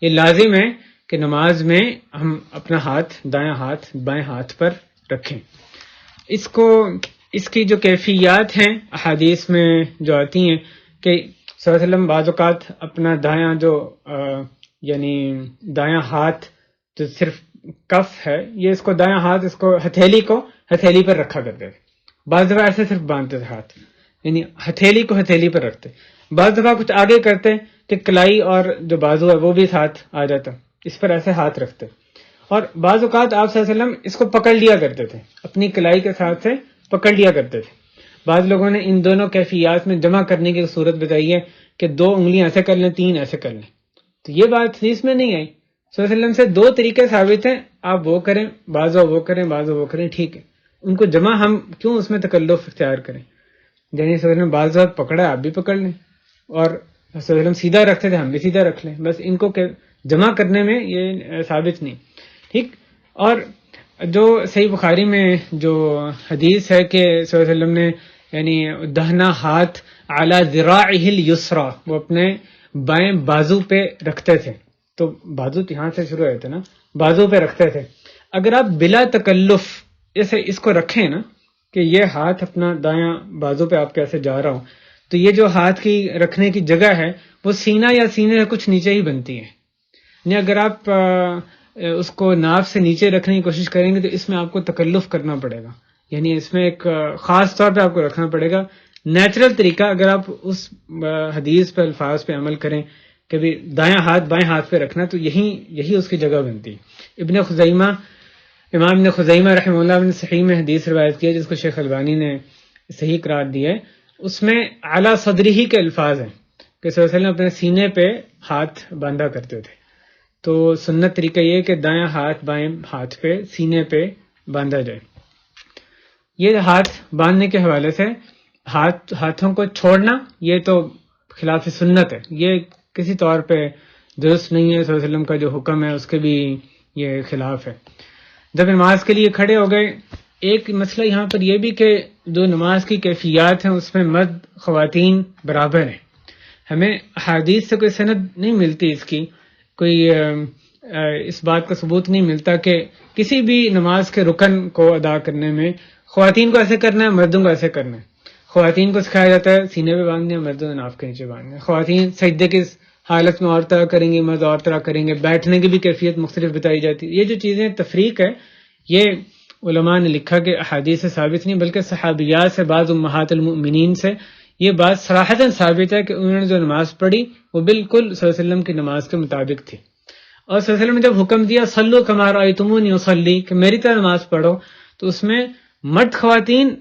یہ لازم ہے کہ نماز میں ہم اپنا ہاتھ دایاں ہاتھ بائیں ہاتھ پر رکھیں. اس کی جو کیفیات ہیں احادیث میں جو آتی ہیں کہ صلی اللہ علیہ وسلم بعض اوقات اپنا دایاں یعنی دایاں ہاتھ جو صرف کف ہے، یہ اس کو دایاں ہاتھ اس کو ہتھیلی پر رکھا کرتے تھے. بعض دفعہ ایسے صرف باندھتے تھے ہاتھ، یعنی ہتھیلی کو ہتھیلی پر رکھتے. بعض دفعہ کچھ آگے کرتے کہ کلائی اور جو بازو ہے وہ بھی ساتھ آ جاتا، اس پر ایسے ہاتھ رکھتے. اور بعض اوقات آپ صلی اللہ علیہ وسلم اس کو پکڑ لیا کرتے تھے، اپنی کلائی کے ساتھ سے پکڑ لیا کرتے تھے. بعض لوگوں نے ان دونوں کیفیات میں جمع کرنے کی صورت بتائی ہے کہ 2 انگلیاں ایسے کر لیں، 3 ایسے کر لیں. تو یہ بات حدیث میں نہیں آئی. صلی اللہ علیہ وسلم سے 2 طریقے ثابت ہیں، آپ وہ کریں، بعض وہ کریں، بعض وہ کریں، ٹھیک ہے. ان کو جمع ہم کیوں اس میں تکلف اختیار کریں؟ یعنی صلی اللہ علیہ وسلم بعض وقت پکڑا، آپ بھی پکڑ لیں، اور صلی اللہ علیہ وسلم سیدھا رکھتے تھے، ہم بھی سیدھا رکھ لیں. بس ان کو جمع کرنے میں یہ ثابت نہیں. ٹھیک. اور جو صحیح بخاری میں جو حدیث ہے کہ صلی اللہ علیہ وسلم نے یعنی دہنا ہاتھ اعلی ذراعہ الیسری، وہ اپنے بائیں بازو پہ رکھتے تھے. تو بازو یہاں سے شروع ہوتے نا، بازو پہ رکھتے تھے. اگر آپ بلا تکلف اسے اس کو رکھیں نا کہ یہ ہاتھ اپنا دایاں بازو پہ آپ کے ایسے جا رہا ہوں، تو یہ جو ہاتھ کی رکھنے کی جگہ ہے وہ سینہ یا سینے سے کچھ نیچے ہی بنتی ہے. یعنی اگر آپ اس کو ناف سے نیچے رکھنے کی کوشش کریں گے تو اس میں آپ کو تکلف کرنا پڑے گا. یعنی اس میں ایک خاص طور پہ آپ کو رکھنا پڑے گا. نیچرل طریقہ اگر آپ اس حدیث پہ الفاظ پہ عمل کریں کہ بھی دایاں ہاتھ بائیں ہاتھ پہ رکھنا، تو یہی اس کی جگہ بنتی ہے. امام ابن خزیمہ رحمہ اللہ نے صحیح میں حدیث روایت کی ہے جس کو شیخ البانی نے صحیح قرار دیا ہے. اس میں اعلیٰ صدری کے الفاظ ہیں کہ صلی اللہ علیہ وسلم اپنے سینے پہ ہاتھ باندھا کرتے تھے. تو سنت طریقہ یہ کہ دایاں ہاتھ بائیں ہاتھ پہ سینے پہ باندھا جائے. یہ ہاتھ باندھنے کے حوالے سے ہاتھوں کو چھوڑنا یہ تو خلاف سنت ہے، یہ کسی طور پہ درست نہیں ہے. صلی اللہ علیہ وسلم کا جو حکم ہے اس کے بھی یہ خلاف ہے. جب نماز کے لیے کھڑے ہو گئے، ایک مسئلہ یہاں پر یہ بھی کہ جو نماز کی کیفیات ہیں اس میں مرد خواتین برابر ہیں. ہمیں حدیث سے کوئی سند نہیں ملتی، اس کی کوئی اس بات کا ثبوت نہیں ملتا کہ کسی بھی نماز کے رکن کو ادا کرنے میں خواتین کو ایسے کرنا ہے، مردوں کو ایسے کرنا ہے. خواتین کو سکھایا جاتا ہے سینے پہ باندھنا، مردوں نے ناف کے نیچے باندھنا. خواتین سجدے کی حالت میں اور طرح کریں گی، مرد اور طرح کریں گے. بیٹھنے کی بھی کیفیت مختلف بتائی جاتی ہے. یہ جو چیزیں تفریق ہے، یہ علماء نے لکھا کہ احادیث سے ثابت نہیں بلکہ صحابیات سے، بعض امہات المؤمنین سے یہ بات صراحتاً ثابت ہے کہ انہوں نے جو نماز پڑھی وہ بالکل صلی اللہ علیہ وسلم کی نماز کے مطابق تھی. اور صلی اللہ علیہ وسلم نے جب حکم دیا صلو کما رأیتمونی اصلی، کہ میری طرح نماز پڑھو، تو اس میں مرد خواتین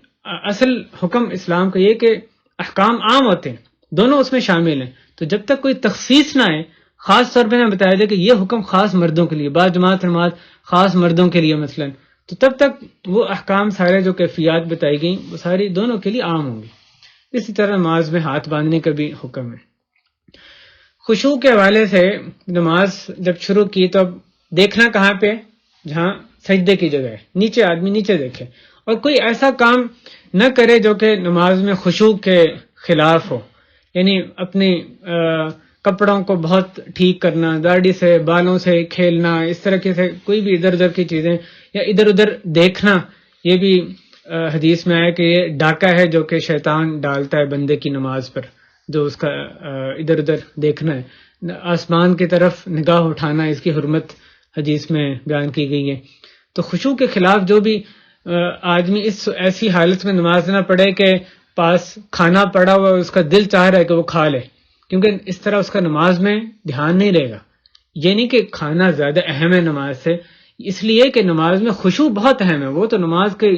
اصل حکم اسلام کا یہ کہ احکام عام ہوتے ہیں، دونوں اس میں شامل ہیں. تو جب تک کوئی تخصیص نہ آئے، خاص طور پہ نہ بتایا جائے کہ یہ حکم خاص مردوں کے لیے، بعض جماعت نماز خاص مردوں کے لیے مثلا، تو تب تک وہ احکام سارے جو کیفیات بتائی گئیں وہ ساری دونوں کے لیے عام ہوں گی. اسی طرح نماز میں ہاتھ باندھنے کا بھی حکم ہے. خشوع کے حوالے سے نماز جب شروع کی تو اب دیکھنا کہاں پہ، جہاں سجدے کی جگہ ہے، نیچے آدمی نیچے دیکھے، اور کوئی ایسا کام نہ کرے جو کہ نماز میں خشوع کے خلاف ہو. یعنی اپنے کپڑوں کو بہت ٹھیک کرنا، داڑھی سے بالوں سے کھیلنا، اس طرح سے کوئی بھی ادھر ادھر کی چیزیں یا ادھر ادھر دیکھنا، یہ بھی حدیث میں آیا کہ یہ ڈاکہ ہے جو کہ شیطان ڈالتا ہے بندے کی نماز پر، جو اس کا ادھر ادھر دیکھنا ہے. آسمان کی طرف نگاہ اٹھانا، اس کی حرمت حدیث میں بیان کی گئی ہے. تو خشوع کے خلاف جو بھی آدمی اس ایسی حالت میں نماز نہ پڑھے کہ پاس کھانا پڑا ہوا اس کا دل چاہ رہا ہے کہ وہ کھا لے، کیونکہ اس طرح اس کا نماز میں دھیان نہیں رہے گا. یہ نہیں کہ کھانا زیادہ اہم ہے نماز سے، اس لیے کہ نماز میں خشوع بہت اہم ہے. وہ تو نماز کے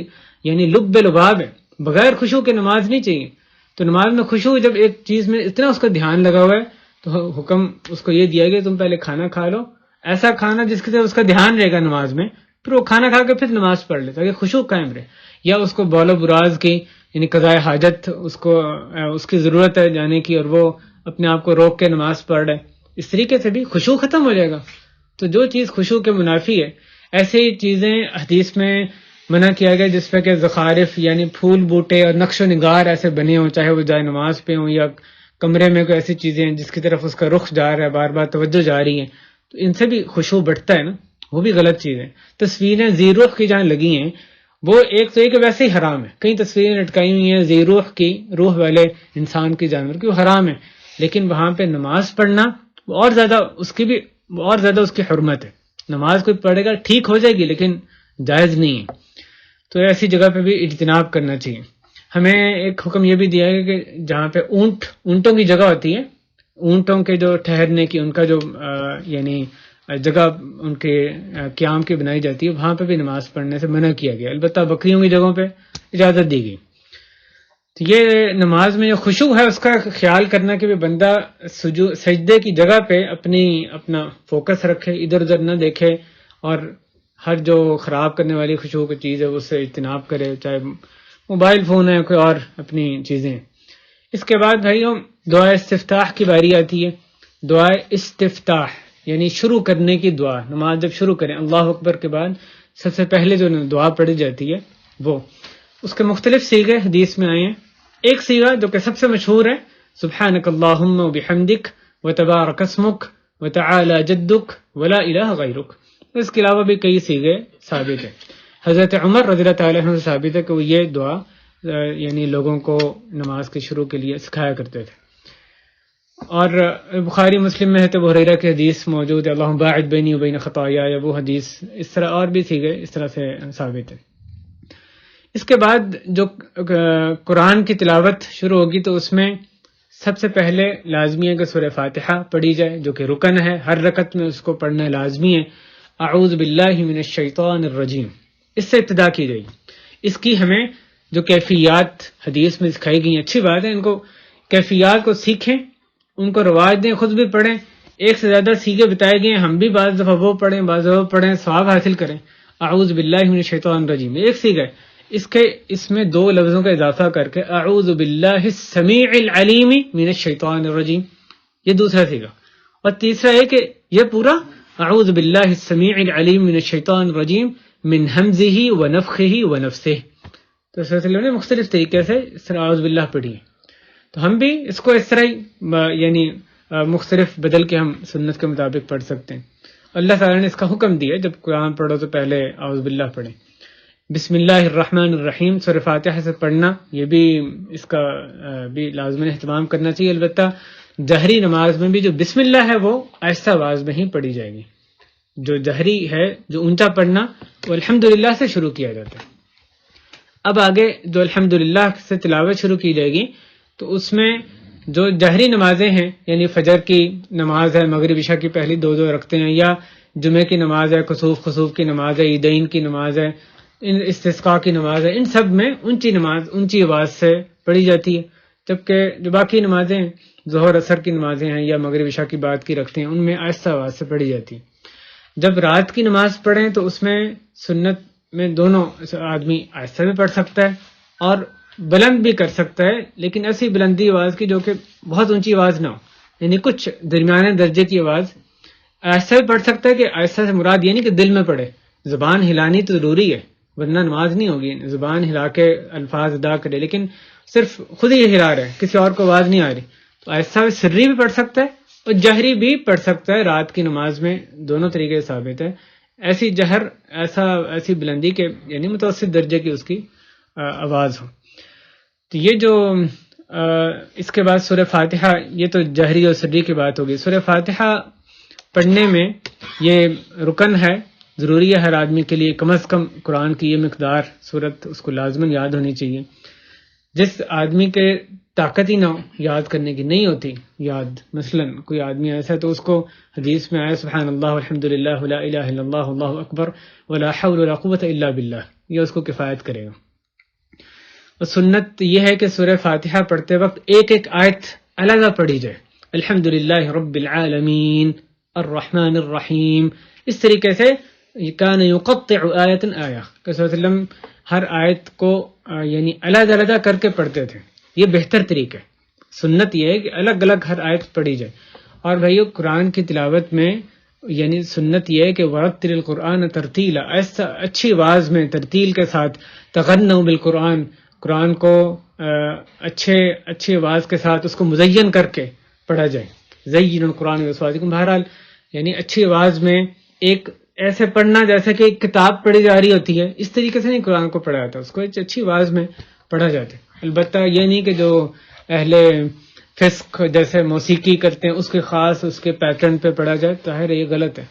یعنی لب لباب ہے، بغیر خشوع کے نماز نہیں چاہیے. تو نماز میں خشوع جب ایک چیز میں اتنا اس کا دھیان لگا ہوا ہے تو حکم اس کو یہ دیا گیا تم پہلے کھانا کھا لو، ایسا کھانا جس کی طرف اس کا دھیان رہے گا نماز میں، پھر وہ کھانا کھا کے پھر نماز پڑھ لے تاکہ خشوع قائم رہے. یا اس کو بول و براز کی یعنی قضائے حاجت اس کی ضرورت ہے جانے کی، اور وہ اپنے آپ کو روک کے نماز پڑھ رہے، اس طریقے سے بھی خشوع ختم ہو جائے گا. تو جو چیز خشوع کے منافی ہے، ایسے ہی چیزیں حدیث میں منع کیا گیا جس پہ کہ زخارف یعنی پھول بوٹے اور نقش و نگار ایسے بنے ہوں، چاہے وہ جائے نماز پہ ہوں یا کمرے میں کوئی ایسی چیزیں ہیں جس کی طرف اس کا رخ جا رہا ہے، بار بار توجہ جا رہی ہے، تو تو ان سے بھی خشوع بڑھتا ہے نا، وہ بھی غلط چیز ہے۔ تصویریں ذی روح کی جہاں لگی ہیں وہ ایک تو یہ کہ ویسے ہی حرام ہے، کئی تصویریں لٹکائی ہوئی ہیں ذی روح کی، روح والے انسان کی، جانور کی، وہ حرام ہے، لیکن وہاں پہ نماز پڑھنا اور زیادہ اس کی بھی اور زیادہ اس کی حرمت ہے۔ نماز کوئی پڑھے گا ٹھیک ہو جائے گی لیکن جائز نہیں ہے، تو ایسی جگہ پہ بھی اجتناب کرنا چاہیے۔ ہمیں ایک حکم یہ بھی دیا ہے کہ جہاں پہ اونٹوں کی جگہ ہوتی ہے، اونٹوں کے جو ٹھہرنے کی، ان کا جو یعنی جگہ ان کے قیام کی بنائی جاتی ہے، وہاں پہ بھی نماز پڑھنے سے منع کیا گیا، البتہ بکریوں کی جگہوں پہ اجازت دی گئی۔ تو یہ نماز میں جو خشوع ہے اس کا خیال کرنا کہ بندہ سجدے کی جگہ پہ اپنا فوکس رکھے، ادھر ادھر نہ دیکھے، اور ہر جو خراب کرنے والی خشوع کی چیز ہے اس سے اجتناب کرے، چاہے موبائل فون ہے کوئی اور اپنی چیزیں۔ اس کے بعد بھائیوں دعا استفتاح کی باری آتی ہے۔ دعا استفتاح یعنی شروع کرنے کی دعا، نماز جب شروع کریں اللہ اکبر کے بعد سب سے پہلے جو دعا پڑھی جاتی ہے وہ، اس کے مختلف صیغے حدیث میں آئے ہیں۔ ایک صیغہ جو کہ سب سے مشہور ہے، سبحانک اللہم وبحمدک وتبارک اسمک وتعالی جدک ولا الہ غیرک۔ اس کے علاوہ بھی کئی صیغے ثابت ہیں۔ حضرت عمر رضی اللہ تعالیٰ عنہ سے ثابت ہے کہ وہ یہ دعا یعنی لوگوں کو نماز کے شروع کے لیے سکھایا کرتے تھے۔ اور بخاری مسلم میں ہے تو ابو ہریرہ کی حدیث موجود ہے، اللہم باعد بینی و بین خطایایا، وہ حدیث اس طرح اور بھی صیغے اس طرح سے ثابت ہے۔ اس کے بعد جو قرآن کی تلاوت شروع ہوگی تو اس میں سب سے پہلے لازمی ہے کہ سورہ فاتحہ پڑھی جائے، جو کہ رکن ہے، ہر رکعت میں اس کو پڑھنا لازمی ہے۔ اعوذ باللہ من الشیطان الرجیم، اس سے ابتدا کی جائے گی۔ اس کی ہمیں جو کیفیات حدیث میں سکھائی گئی ہیں، اچھی بات ہے، ان کو کیفیات کو سیکھیں، ان کو رواج دیں، خود بھی پڑھیں۔ ایک سے زیادہ سیغے بتائے گئے ہیں، ہم بھی بعض دفعہ وہ پڑھیں، بعض دفعہ پڑھیں، ثواب حاصل کریں۔ اعوذ باللہ من الشیطان الرجیم ایک سیغہ ہے، اس میں دو لفظوں کا اضافہ کر کے اعوذ باللہ السمیع العلیم من الشیطان الرجیم، یہ دوسرا سیغہ۔ اور تیسرا ہے کہ یہ پورا اعوذ باللہ السمیع العلیم من الشیطان الرجیم من ہمزہ ونفخہ ونفثہ۔ تو صلی اللہ علیہ وسلم نے مختلف طریقے سے اس طرح اعوذ باللہ پڑھی ہے، تو ہم بھی اس کو اس طرح ہی یعنی مختلف بدل کے ہم سنت کے مطابق پڑھ سکتے ہیں۔ اللہ تعالیٰ نے اس کا حکم دیا، جب قرآن پڑھو تو پہلے اعوذ باللہ پڑھیں۔ بسم اللہ الرحمن الرحیم سورہ فاتحہ سے پڑھنا، یہ بھی اس کا بھی لازماً اہتمام کرنا چاہیے۔ البتہ جہری نماز میں بھی جو بسم اللہ ہے وہ آہستہ آواز میں ہی پڑھی جائے گی۔ جو جہری ہے، جو اونچا پڑھنا، وہ الحمدللہ سے شروع کیا جاتا ہے۔ اب آگے جو الحمدللہ سے تلاوت شروع کی جائے گی تو اس میں جو جہری نمازیں ہیں، یعنی فجر کی نماز ہے، مغرب عشاء کی پہلی دو رکھتے ہیں، یا جمعے کی نماز ہے، خسوف کی نماز ہے، عیدین کی نماز ہے، استسقاء کی نماز ہے، ان سب میں اونچی آواز سے پڑھی جاتی ہے۔ جبکہ جو باقی نمازیں ظہر اثر کی نمازیں ہیں یا مغرب عشاء کی بعد کی رکھتے ہیں، ان میں آہستہ آواز سے پڑھی جاتی ہے۔ جب رات کی نماز پڑھیں تو اس میں سنت میں دونوں آدمی آہستہ بھی پڑھ سکتا ہے اور بلند بھی کر سکتا ہے، لیکن ایسی بلندی آواز کی جو کہ بہت اونچی آواز نہ ہو، یعنی کچھ درمیانے درجے کی آواز۔ آہستہ بھی پڑھ سکتا ہے، کہ آہستہ سے مراد یہ نہیں کہ دل میں پڑھے، زبان ہلانی تو ضروری ہے ورنہ نماز نہیں ہوگی، زبان ہلا کے الفاظ ادا کرے، لیکن صرف خود ہی ہلا رہا ہے، کسی اور کو آواز نہیں آ رہی، تو آہستہ سری بھی پڑھ سکتا ہے اور جہری بھی پڑھ سکتا ہے۔ رات کی نماز میں دونوں طریقے ثابت ہے، ایسی جہر، ایسی بلندی کے یعنی متوسط درجے کی اس کی آواز ہو۔ تو یہ جو اس کے بعد سورہ فاتحہ، یہ تو جہری اور سری کی بات ہوگی۔ سورہ فاتحہ پڑھنے میں یہ رکن ہے، ضروری ہے ہر آدمی کے لیے کم از کم قرآن کی یہ مقدار سورت اس کو لازماً یاد ہونی چاہیے۔ جس آدمی کے طاقت ہی نہ ہو یاد کرنے کی، نہیں ہوتی یاد، مثلا کوئی آدمی ایسا ہے تو اس کو حدیث میں آیا سبحان اللہ والحمد للہ ولا الہ الا اللہ واللہ اکبر ولا حول ولا قوت الا باللہ، یہ اس کو کفایت کرے گا۔ اور سنت یہ ہے کہ سورہ فاتحہ پڑھتے وقت ایک ایک آیت علیحدہ پڑھی جائے، الحمد للہ رب العالمین الرحمن الرحیم، اس طریقے سے کان یقطع آیۃ آیہ، کہ صلی اللہ علیہ وسلم ہر آیت کو یعنی علیحدہ کر کے پڑھتے تھے، یہ بہتر طریقہ ہے۔ سنت یہ ہے کہ الگ الگ ہر آیت پڑھی جائے۔ اور بھائیو قرآن کی تلاوت میں یعنی سنت یہ ہے کہ ورتل القرآن ترتیلا، ایسا اچھی آواز میں ترتیل کے ساتھ، تغنوا بالقرآن، قرآن کو اچھی آواز کے ساتھ اس کو مزین کر کے پڑھا جائے۔ زین القرآن بأصواتکم، بہرحال یعنی اچھی آواز میں ایک ایسے پڑھنا جیسے کہ ایک کتاب پڑھی جا رہی ہوتی ہے، اس طریقے سے نہیں قرآن کو پڑھا جاتا، اس کو ایک اچھی آواز میں پڑھا جاتا ہے۔ البتہ یہ نہیں کہ جو اہل فسق جیسے موسیقی کرتے ہیں اس کے خاص اس کے پیٹرن پہ پڑھا جائے، ظاہر ہے یہ غلط ہے،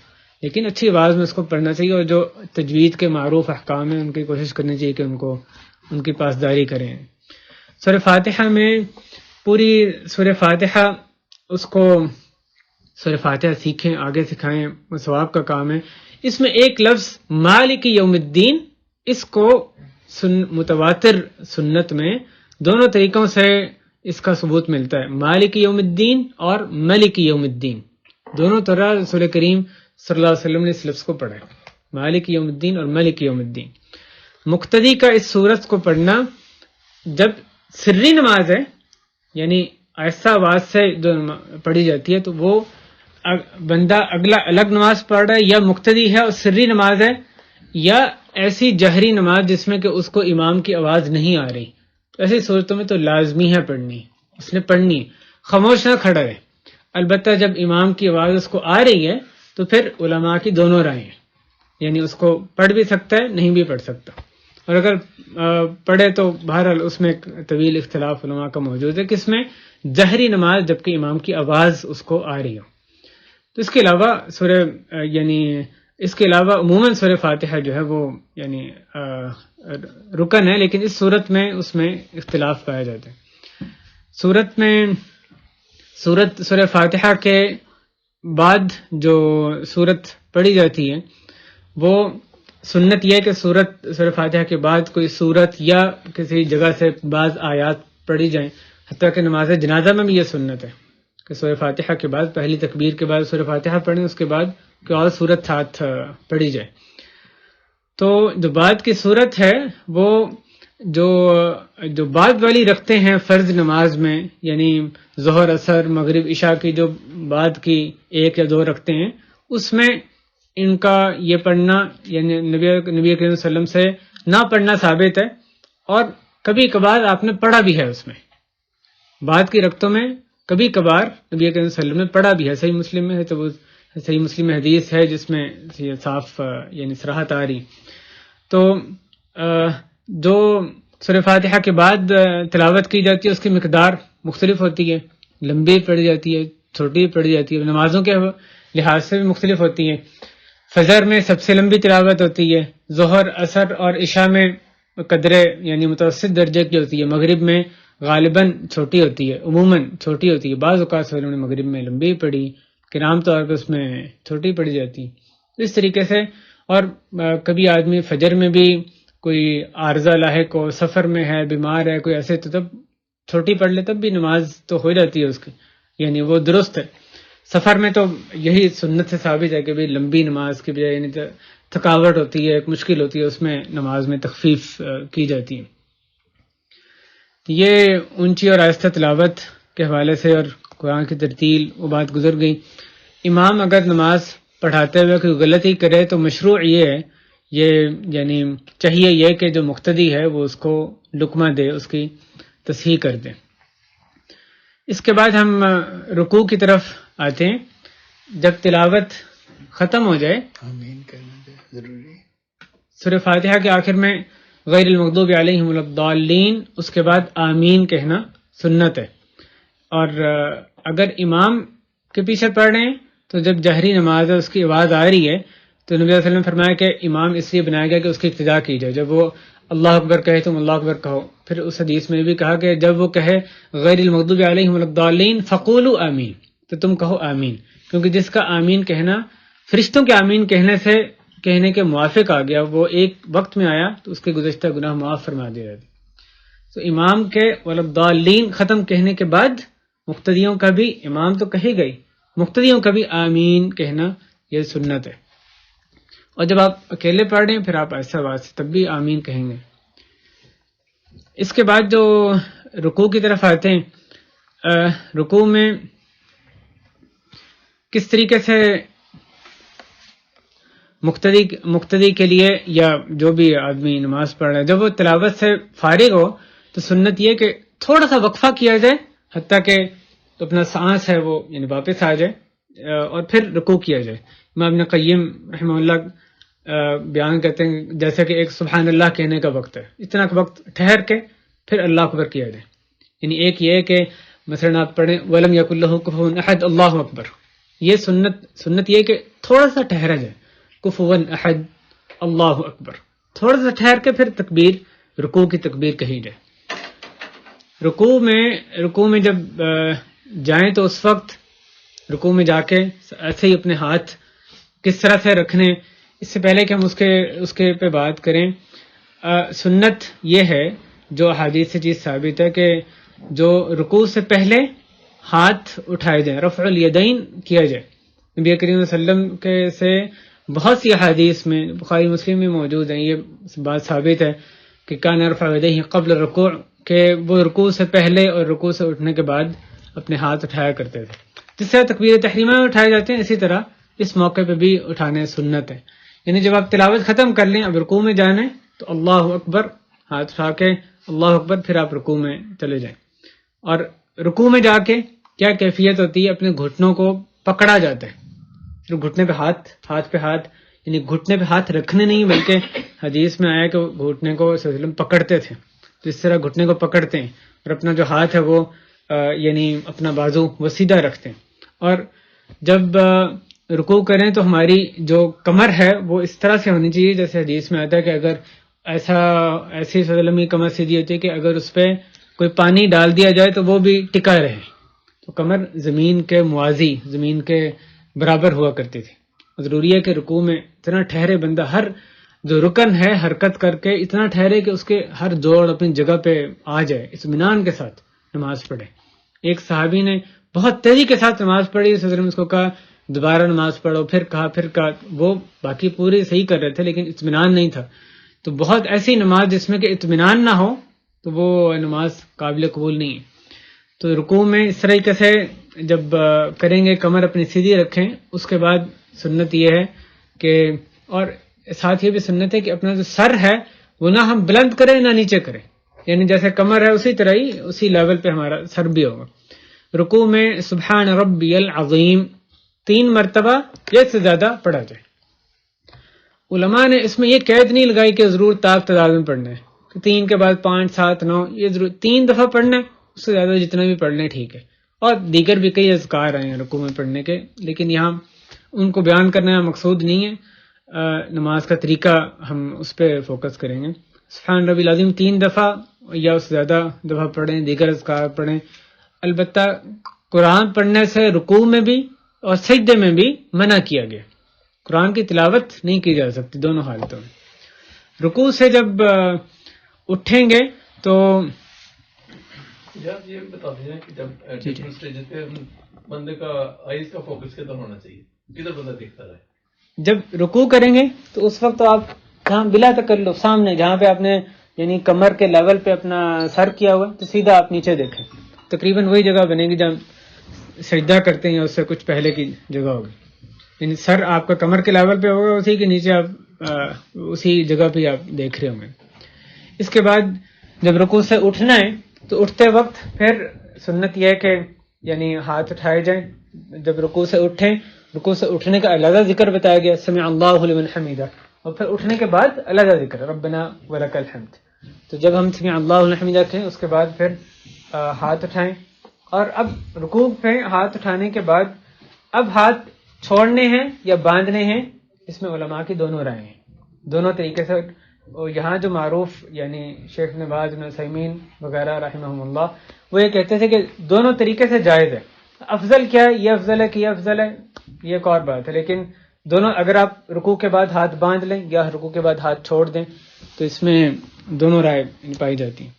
لیکن اچھی آواز میں اس کو پڑھنا چاہیے، اور جو تجوید کے معروف احکام ہیں ان کی کوشش کرنی چاہیے کہ ان کی پاسداری کریں۔ سورہ فاتحہ میں پوری سورہ فاتحہ اس کو سورہ فاتحہ سیکھیں، آگے سکھائیں، وہ ثواب کا کام ہے۔ اس میں ایک لفظ مالک یوم الدین، اس کو متواتر سنت میں دونوں طریقوں سے اس کا ثبوت ملتا ہے، مالک یوم الدین اور ملک یوم الدین، دونوں طرح رسول کریم صلی اللہ علیہ وسلم نے اس لفظ کو پڑھا ہے، مالک یوم الدین اور ملک یوم الدین۔ مقتدی کا اس سورت کو پڑھنا جب سری نماز ہے، یعنی آہستہ آواز سے جو پڑھی جاتی ہے، تو وہ بندہ اگلا الگ نماز پڑھ رہا ہے یا مقتدی ہے اور سری نماز ہے، یا ایسی جہری نماز جس میں کہ اس کو امام کی آواز نہیں آ رہی، تو ایسی صورتوں میں تو لازمی ہے پڑھنی، اس نے پڑھنی، خاموش نہ کھڑا ہے۔ البتہ جب امام کی آواز اس کو آ رہی ہے تو پھر علماء کی دونوں رائے ہیں، یعنی اس کو پڑھ بھی سکتا ہے، نہیں بھی پڑھ سکتا، اور اگر پڑھے تو بہرحال اس میں ایک طویل اختلاف علماء کا موجود ہے کہ اس میں جہری نماز جبکہ امام کی آواز اس کو آ رہی ہو۔ تو اس کے علاوہ اس کے علاوہ عموماً سورہ فاتحہ جو ہے وہ یعنی رکن ہے، لیکن اس صورت میں اس میں اختلاف پایا جاتا ہے۔ سورہ فاتحہ کے بعد جو سورت پڑھی جاتی ہے وہ سنت یہ ہے کہ سورہ فاتحہ کے بعد کوئی سورت یا کسی جگہ سے بعض آیات پڑھی جائیں، حتیٰ کہ نماز جنازہ میں بھی یہ سنت ہے کہ سورہ فاتحہ کے بعد پہلی تکبیر کے بعد سورہ فاتحہ پڑھیں، اس کے بعد کوئی اور سورت ساتھ پڑھی جائے۔ تو جو بعد کی سورت ہے وہ جو بعد والی رکھتے ہیں فرض نماز میں، یعنی ظہر، عصر، مغرب، عشاء کی جو بعد کی ایک یا دو رکھتے ہیں، اس میں ان کا یہ پڑھنا یعنی نبی کریم صلی اللہ علیہ وسلم سے نہ پڑھنا ثابت ہے، اور کبھی کبھار آپ نے پڑھا بھی ہے، اس میں بعد کی رکعتوں میں کبھی کبھار نبی کریم صلی اللہ علیہ وسلم نے پڑھا بھی ہے۔ صحیح مسلم میں ہے، تو وہ صحیح مسلم میں حدیث ہے جس میں یہ صاف یعنی صراحت آ رہی۔ تو جو سورہ فاتحہ کے بعد تلاوت کی جاتی ہے اس کی مقدار مختلف ہوتی ہے، لمبی پڑھی جاتی ہے، چھوٹی پڑھی جاتی ہے، نمازوں کے لحاظ سے بھی مختلف ہوتی ہے۔ فجر میں سب سے لمبی تلاوت ہوتی ہے، ظہر، عصر اور عشاء میں قدرے یعنی متوسط درجے کی ہوتی ہے، مغرب میں غالباً چھوٹی ہوتی ہے، عموماً چھوٹی ہوتی ہے، بعض اوقات سے انہوں نے مغرب میں لمبی پڑھی کہ عام طور پہ اس میں چھوٹی پڑھی جاتی ہے۔ اس طریقے سے، اور کبھی آدمی فجر میں بھی کوئی عارضہ لاحق ہو، سفر میں ہے، بیمار ہے کوئی ایسے، تو تب چھوٹی پڑھ لے، تب بھی نماز تو ہو جاتی ہے اس کی، یعنی وہ درست ہے۔ سفر میں تو یہی سنت سے ثابت ہے کہ بھی لمبی نماز کی بجائے یعنی تھکاوٹ ہوتی ہے، ایک مشکل ہوتی ہے، اس میں نماز میں تخفیف کی جاتی ہے۔ یہ اونچی اور آہستہ تلاوت کے حوالے سے اور قرآن کی ترتیل وہ بات گزر گئی۔ امام اگر نماز پڑھاتے ہوئے کوئی غلطی کرے تو مشروع یہ ہے، یہ یعنی چاہیے یہ کہ جو مقتدی ہے وہ اس کو لقمہ دے، اس کی تصحیح کر دے۔ اس کے بعد ہم رکوع کی طرف آتے ہیں۔ جب تلاوت ختم ہو جائے، آمین کرنا ضروری ہے۔ سورہ فاتحہ کے آخر میں غیر المغضوب علیہم ولا الضالین، اس کے بعد آمین کہنا سنت ہے، اور اگر امام کے پیچھے پڑھ رہے ہیں تو جب جہری نماز ہے اس کی آواز آ رہی ہے تو نبی صلی اللہ علیہ وسلم نے فرمایا کہ امام اس لیے بنایا گیا کہ اس کی اقتداء کی جائے، جب وہ اللہ اکبر کہے تم اللہ اکبر کہو۔ پھر اس حدیث میں بھی کہا کہ جب وہ کہے غیر المغضوب علیہم ولا الضالین فقولوا آمین، تو تم کہو آمین، کیونکہ جس کا آمین کہنا فرشتوں کے آمین کہنے کے موافق آ گیا، وہ ایک وقت میں آیا تو اس کے گزشتہ گناہ معاف فرما دیا جاتے۔ تو امام کے ولا الضالین ختم کہنے کے بعد مقتدیوں کا بھی، امام تو کہی گئی، مقتدیوں کا بھی آمین کہنا یہ سنت ہے، اور جب آپ اکیلے پڑھ رہے ہیں پھر آپ ایسا آواز سے تب بھی آمین کہیں گے۔ اس کے بعد جو رکوع کی طرف آتے ہیں، رکوع میں کس طریقے سے مقتدی کے لیے یا جو بھی آدمی نماز پڑھ رہا ہے جب وہ تلاوت سے فارغ ہو تو سنت یہ کہ تھوڑا سا وقفہ کیا جائے، حتیٰ کہ اپنا سانس ہے وہ یعنی واپس آ جائے، اور پھر رکوع کیا جائے. امام ابن قیم رحمہ اللہ بیان کرتے ہیں جیسا کہ ایک سبحان اللہ کہنے کا وقت ہے، اتنا وقت ٹھہر کے پھر اللہ اکبر کیا جائے. یعنی ایک یہ کہ مثلا آپ پڑھیں وَلَمْ يَكُنْ لَهُ كُفُوًا أَحَدٌ اللہ اکبر، یہ سنت یہ کہ تھوڑا سا ٹھہرا جائے، کفوا احد اللہ اکبر، تھوڑا سا ٹھہر کے پھر تکبیر رکوع کی تکبیر کہی جائے. رکوع میں جب جائیں تو اس وقت رکوع میں جا کے ایسے ہی اپنے ہاتھ کس طرح سے رکھنے. اس سے پہلے کہ ہم اس کے پہ بات کریں، سنت یہ ہے جو احادیث سے چیز ثابت ہے کہ جو رکوع سے پہلے ہاتھ اٹھائے جائیں، رفع الیدین کیا جائے. نبی کریم صلی اللہ علیہ وسلم کے سے بہت سی احادیث میں بخاری مسلم میں موجود ہیں، یہ بات ثابت ہے کہ کان یرفع یدیہ قبل الرکوع، کہ وہ رکوع سے پہلے اور رکوع سے اٹھنے کے بعد اپنے ہاتھ اٹھایا کرتے تھے. جس طرح تکبیر تحریمہ میں اٹھائے جاتے ہیں، اسی طرح اس موقع پہ بھی اٹھانے سنت ہے. یعنی جب آپ تلاوت ختم کر لیں، اب رکوع میں جانے تو اللہ اکبر ہاتھ اٹھا کے اللہ اکبر، پھر آپ رکوع میں چلے جائیں. اور رکوع میں جا کے کیا کیفیت ہوتی ہے، اپنے گھٹنوں کو پکڑا جاتا ہے. پھر گھٹنے پہ ہاتھ پہ ہاتھ، یعنی گھٹنے پہ ہاتھ رکھنے نہیں، بلکہ حدیث میں آیا کہ وہ گھٹنے کو صلی اللہ علیہ وسلم پکڑتے تھے. تو اس طرح گھٹنے کو پکڑتے ہیں اور اپنا جو ہاتھ ہے وہ یعنی اپنا بازو وہ سیدھا رکھتے ہیں. اور جب رکوع کریں تو ہماری جو کمر ہے وہ اس طرح سے ہونی چاہیے جیسے حدیث میں آتا ہے کہ اگر ایسی صلی اللہ علیہ وسلم کی کمر سیدھی ہوتی ہے کہ اگر اس پہ کوئی پانی ڈال دیا جائے تو وہ بھی ٹکا رہے. تو کمر زمین کے موازی، زمین کے برابر ہوا کرتی تھی. ضروری ہے کہ رکوع میں اتنا ٹھہرے بندہ، ہر جو رکن ہے حرکت کر کے اتنا ٹھہرے کہ اس کے ہر جوڑ اپنی جگہ پہ آ جائے، اطمینان کے ساتھ نماز پڑھے. ایک صحابی نے بہت تیزی کے ساتھ نماز پڑھی، صلی اللہ علیہ وسلم اس کو کہا دوبارہ نماز پڑھو، پھر کہا وہ باقی پوری صحیح کر رہے تھے لیکن اطمینان نہیں تھا. تو بہت ایسی نماز جس میں کہ اطمینان نہ ہو تو وہ نماز قابل قبول نہیں ہے. تو رکوع میں اس طریقے سے جب کریں گے کمر اپنی سیدھی رکھیں. اس کے بعد سنت یہ ہے کہ، اور ساتھ یہ بھی سنت ہے کہ اپنا جو سر ہے وہ نہ ہم بلند کریں نہ نیچے کریں، یعنی جیسے کمر ہے اسی طرح ہی اسی لیول پہ ہمارا سر بھی ہوگا. رکوع میں سبحان ربی العظیم 3 مرتبہ یا سے زیادہ پڑھا جائے. علماء نے اس میں یہ قید نہیں لگائی کہ ضرور تاک تعداد میں پڑھنا ہے، کہ 3 کے بعد 5 7 9، یہ ضرور 3 دفعہ پڑھنا ہے، اس سے زیادہ جتنا بھی پڑھ لیں ٹھیک ہے. اور دیگر بھی کئی اذکار آئے ہیں رکوع میں پڑھنے کے، لیکن یہاں ان کو بیان کرنا مقصود نہیں ہے. نماز کا طریقہ ہم اس پہ فوکس کریں گے. سبحان ربی العظیم 3 دفعہ یا اس سے زیادہ دفعہ پڑھیں، دیگر اذکار پڑھیں. البتہ قرآن پڑھنے سے رکوع میں بھی اور سجدے میں بھی منع کیا گیا. قرآن کی تلاوت نہیں کی جا سکتی دونوں حالتوں میں. رکوع سے جب اٹھیں گے تو یہ بتا دیجیے کہ جب ڈفرنٹ اسٹیجز پہ بندے کا آئیز کا فوکس کدھر ہونا چاہیے، کدھر بندہ دیکھتا رہے. جب رکوع کریں گے تو اس وقت آپ جہاں بلا تکلف سامنے، جہاں پہ آپ نے یعنی کمر کے لیول پہ اپنا سر کیا ہوا تو سیدھا آپ نیچے دیکھیں. تقریباً وہی جگہ بنے گی جہاں سجدہ کرتے ہیں، اس سے کچھ پہلے کی جگہ ہوگی. یعنی سر آپ کا کمر کے لیول پہ ہوگا، اسی کے نیچے آپ اسی جگہ پہ آپ دیکھ رہے ہوں گے. اس کے بعد جب رکوع سے اٹھنا ہے تو اٹھتے وقت پھر سنت یہ ہے کہ یعنی ہاتھ اٹھائے جائیں. جب رکوع سے اٹھیں، رکوع سے اٹھنے کا علیحدہ ذکر بتایا گیا، سمع اللہ لمن حمیدہ، اور پھر اٹھنے کے بعد علیحدہ ذکر ربنا ولک الحمد. تو جب ہم سمع اللہ لمن حمیدہ کہیں اس کے بعد پھر ہاتھ اٹھائیں. اور اب رکوع پہ ہاتھ اٹھانے کے بعد اب ہاتھ چھوڑنے ہیں یا باندھنے ہیں، اس میں علماء کی دونوں رائے ہیں، دونوں طریقے سے. یہاں جو معروف یعنی شیخ ابن باز، ابن عثیمین وغیرہ رحمہم اللہ، وہ یہ کہتے تھے کہ دونوں طریقے سے جائز ہے. افضل کیا ہے، یہ افضل ہے کہ یہ افضل ہے، یہ ایک اور بات ہے. لیکن دونوں، اگر آپ رکوع کے بعد ہاتھ باندھ لیں یا رکوع کے بعد ہاتھ چھوڑ دیں تو اس میں دونوں رائے پائی جاتی ہیں.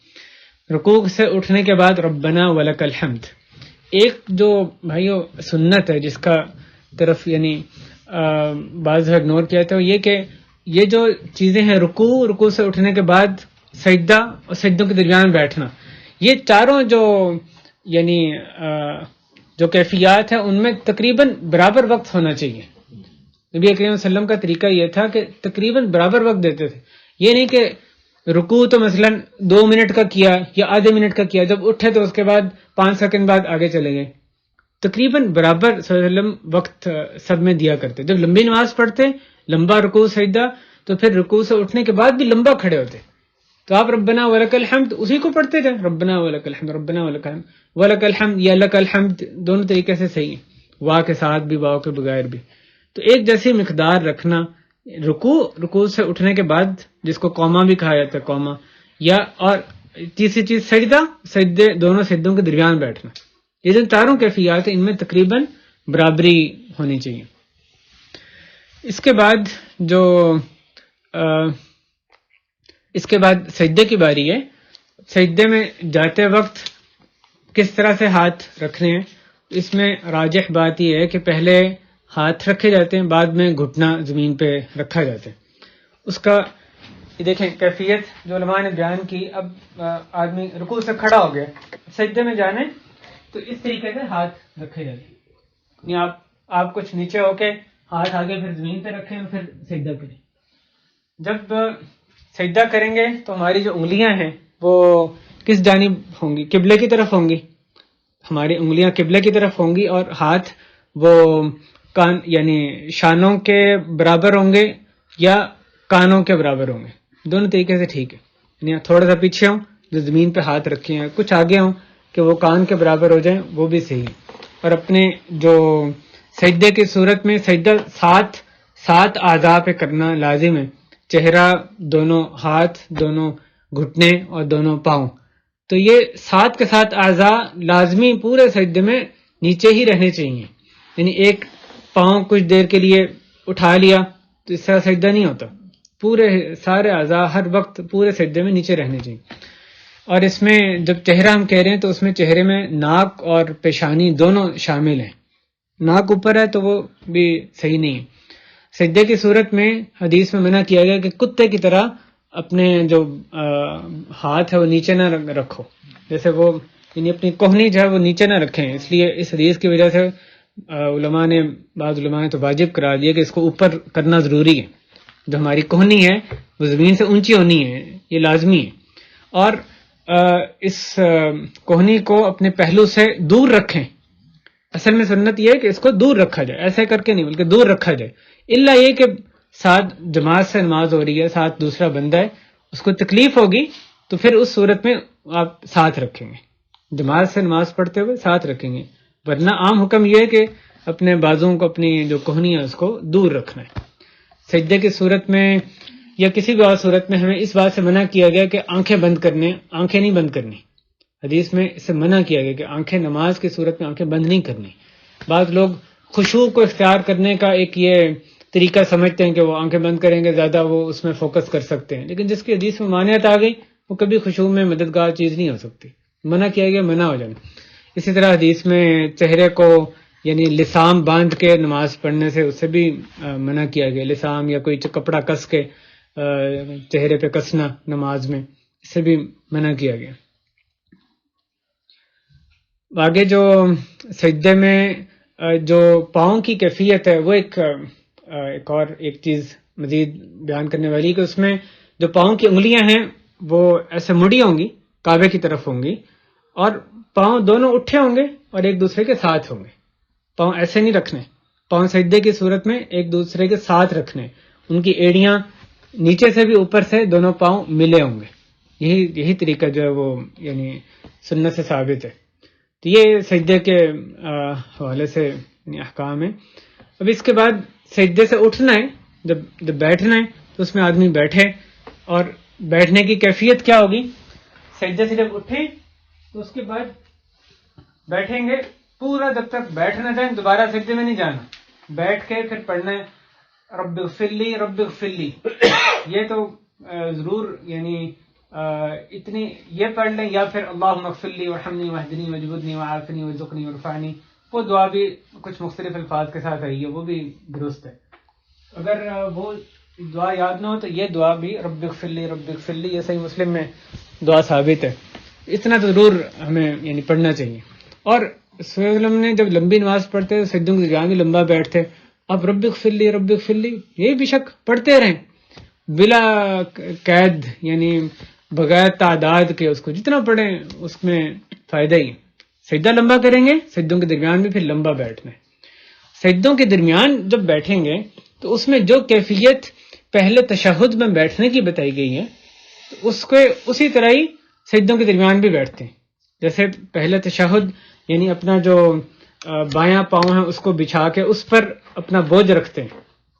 رکوع سے اٹھنے کے بعد ربنا ولک الحمد ایک جو بھائیو سنت ہے جس کا طرف یعنی بعض اگنور کیا تھا، یہ کہ یہ جو چیزیں ہیں رکوع سے اٹھنے کے بعد سجدہ اور سجدوں کے درمیان بیٹھنا، یہ چاروں جو یعنی جو کیفیات ہیں ان میں تقریباً برابر وقت ہونا چاہیے. نبی کریم صلی اللہ علیہ وسلم کا طریقہ یہ تھا کہ تقریباً برابر وقت دیتے تھے. یہ نہیں کہ رکوع تو مثلا 2 منٹ کا کیا یا آدھے منٹ کا کیا، جب اٹھے تو اس کے بعد 5 سیکنڈ بعد آگے چلے گئے. تقریباً برابر صلی اللہ علیہ وسلم وقت سب میں دیا کرتے. جب لمبی نماز پڑھتے لمبا رکوع سجدہ, تو پھر رکوع سے اٹھنے کے بعد بھی لمبا کھڑے ہوتے. تو آپ ربنا ولک الحمد اسی کو پڑھتے تھے, ربنا ولک الحمد, ربنا ولک الحمد, ولک الحمد یا لک الحمد دونوں طریقے سے صحیح ہیں, وا کے ساتھ بھی واو کے بغیر بھی. تو ایک جیسی مقدار رکھنا, رکوع سے اٹھنے کے بعد جس کو قوما بھی کہا جاتا ہے, قوما, یا اور تیسری چیز سجدہ, سجدے دونوں سجدوں کے درمیان بیٹھنا. یہ جو چاروں کیفیات ہیں ان میں تقریباً برابری ہونی چاہیے. اس کے بعد اس کے بعد سجدے کی باری ہے. سجدے میں جاتے وقت کس طرح سے ہاتھ رکھنے ہیں, اس میں راجح بات یہ ہے کہ پہلے ہاتھ رکھے جاتے ہیں, بعد میں گھٹنا زمین پہ رکھا جاتا ہے. اس کا یہ دیکھیں کیفیت جو علماء نے بیان کی. اب آدمی رکوع سے کھڑا ہو گیا, سجدے میں جانے تو اس طریقے سے ہاتھ رکھے جاتے ہیں. یعنی آپ کچھ نیچے ہو کے ہاتھ آگے پھر زمین پہ رکھیں اور پھر سجدہ کریں. جب سجدہ کریں گے تو ہماری جو انگلیاں ہیں وہ کس جانب ہوں گی؟ قبلے کی طرف ہوں گی. ہماری انگلیاں قبلے کی طرف ہوں گی, اور ہاتھ وہ کان یعنی شانوں کے برابر ہوں گے یا کانوں کے برابر ہوں گے. دونوں طریقے سے ٹھیک ہے. یعنی تھوڑا سا پیچھے ہوں جو زمین پہ ہاتھ رکھے ہیں, کچھ آگے ہوں کہ وہ کان کے برابر ہو جائیں, وہ بھی صحیح ہے. اور اپنے جو سجدے کی صورت میں سجدہ سات اعضاء پہ کرنا لازم ہے. چہرہ, دونوں ہاتھ, دونوں گھٹنے اور دونوں پاؤں. تو یہ 7 کے 7 اعضاء لازمی پورے سجدے میں نیچے ہی رہنے چاہیے. یعنی ایک پاؤں کچھ دیر کے لیے اٹھا لیا تو اس طرح سجدہ نہیں ہوتا. پورے سارے اعضاء ہر وقت پورے سجدے میں نیچے رہنے چاہیے. اور اس میں جب چہرہ ہم کہہ رہے ہیں تو اس میں چہرے میں ناک اور پیشانی دونوں شامل ہیں. ناک اوپر ہے تو وہ بھی صحیح نہیں ہے. سجدے کی صورت میں حدیث میں منع کیا گیا کہ کتے کی طرح اپنے جو ہاتھ ہے وہ نیچے نہ رکھو. جیسے وہ یعنی اپنی کوہنی جو ہے وہ نیچے نہ رکھیں. اس لیے اس حدیث کی وجہ سے بعض علماء نے تو واجب کرا دیا کہ اس کو اوپر کرنا ضروری ہے. جو ہماری کوہنی ہے وہ زمین سے اونچی ہونی ہے, یہ لازمی ہے. اور اس کوہنی کو اپنے پہلو سے دور رکھیں. اصل میں سنت یہ ہے کہ اس کو دور رکھا جائے, ایسے کر کے نہیں بلکہ دور رکھا جائے. الا یہ کہ ساتھ جماعت سے نماز ہو رہی ہے, ساتھ دوسرا بندہ ہے, اس کو تکلیف ہوگی تو پھر اس صورت میں آپ ساتھ رکھیں گے. جماعت سے نماز پڑھتے ہوئے ساتھ رکھیں گے, ورنہ عام حکم یہ ہے کہ اپنے بازوؤں کو, اپنی جو کوہنی ہے اس کو دور رکھنا ہے. سجدے کی صورت میں یا کسی بھی اور صورت میں ہمیں اس بات سے منع کیا گیا کہ آنکھیں نہیں بند کرنی. حدیث میں اس سے منع کیا گیا کہ آنکھیں نماز کی صورت میں آنکھیں بند نہیں کرنی. بعض لوگ خشوع کو اختیار کرنے کا ایک یہ طریقہ سمجھتے ہیں کہ وہ آنکھیں بند کریں گے زیادہ وہ اس میں فوکس کر سکتے ہیں, لیکن جس کی حدیث میں مانعت آ گئی وہ کبھی خشوع میں مددگار چیز نہیں ہو سکتی. منع کیا گیا, منع ہو جانا. اسی طرح حدیث میں چہرے کو یعنی لسام باندھ کے نماز پڑھنے سے اس سے بھی منع کیا گیا. لسام یا کوئی کپڑا کس کے چہرے پہ کسنا نماز میں, اس سے بھی منع کیا گیا. آگے جو سجدے میں جو پاؤں کی کیفیت ہے وہ ایک چیز مزید بیان کرنے والی کہ اس میں جو پاؤں کی انگلیاں ہیں وہ ایسے مڑی ہوں گی, کعبے کی طرف ہوں گی, اور پاؤں دونوں اٹھے ہوں گے اور ایک دوسرے کے ساتھ ہوں گے. پاؤں ایسے نہیں رکھنے, پاؤں سجدے کی صورت میں ایک دوسرے کے ساتھ رکھنے. ان کی ایڑیاں نیچے سے بھی اوپر سے دونوں پاؤں ملے ہوں گے. یہی طریقہ جو ہے وہ یعنی سنت سے ثابت ہے. تو یہ سجدے کے حوالے سے یعنی احکام ہے. اب اس کے بعد سجدے سے اٹھنا ہے, جب بیٹھنا ہے تو اس میں آدمی بیٹھے, اور بیٹھنے کی کیفیت کیا ہوگی؟ سجدے سے جب اٹھیں تو اس کے بعد بیٹھیں گے پورا, جب تک بیٹھ نہ جائیں دوبارہ سجدے میں نہیں جانا. بیٹھ کے پھر پڑھنا ہے رب اغفر لی رب اغفر لی. یہ تو ضرور یعنی اتنی یہ پڑھ لیں, یا پھر اللہم اغفر لی وارحمنی واہدنی واجبرنی وعافنی وارزقنی وارفعنی. وہ دعا بھی کچھ مختلف الفاظ کے ساتھ آئی ہے, وہ بھی درست ہے. اگر وہ دعا یاد نہ ہو تو یہ دعا بھی رب اغفر لی رب اغفر لی, یہ صحیح مسلم میں دعا ثابت ہے. اتنا تو ضرور ہمیں یعنی پڑھنا چاہیے. اور صلی اللہ علیہ وسلم نے جب لمبی نماز پڑھتے سجدوں کی جگہ بھی لمبا بیٹھتے. اب رب اغفر لی رب اغفر لی یہ بھی شک پڑھتے رہیں بلا قید, یعنی بغیر تعداد کے, اس کو جتنا پڑھیں اس میں فائدہ ہی. سجدہ لمبا کریں گے، سجدوں کے درمیان بھی پھر لمبا بیٹھنا ہے. سجدوں کے درمیان جب بیٹھیں گے تو اس میں جو کیفیت پہلے تشہد میں بیٹھنے کی بتائی گئی ہے تو اس کو اسی طرح ہی سجدوں کے درمیان بھی بیٹھتے ہیں. جیسے پہلے تشہد یعنی اپنا جو بایاں پاؤں ہے اس کو بچھا کے اس پر اپنا بوجھ رکھتے ہیں،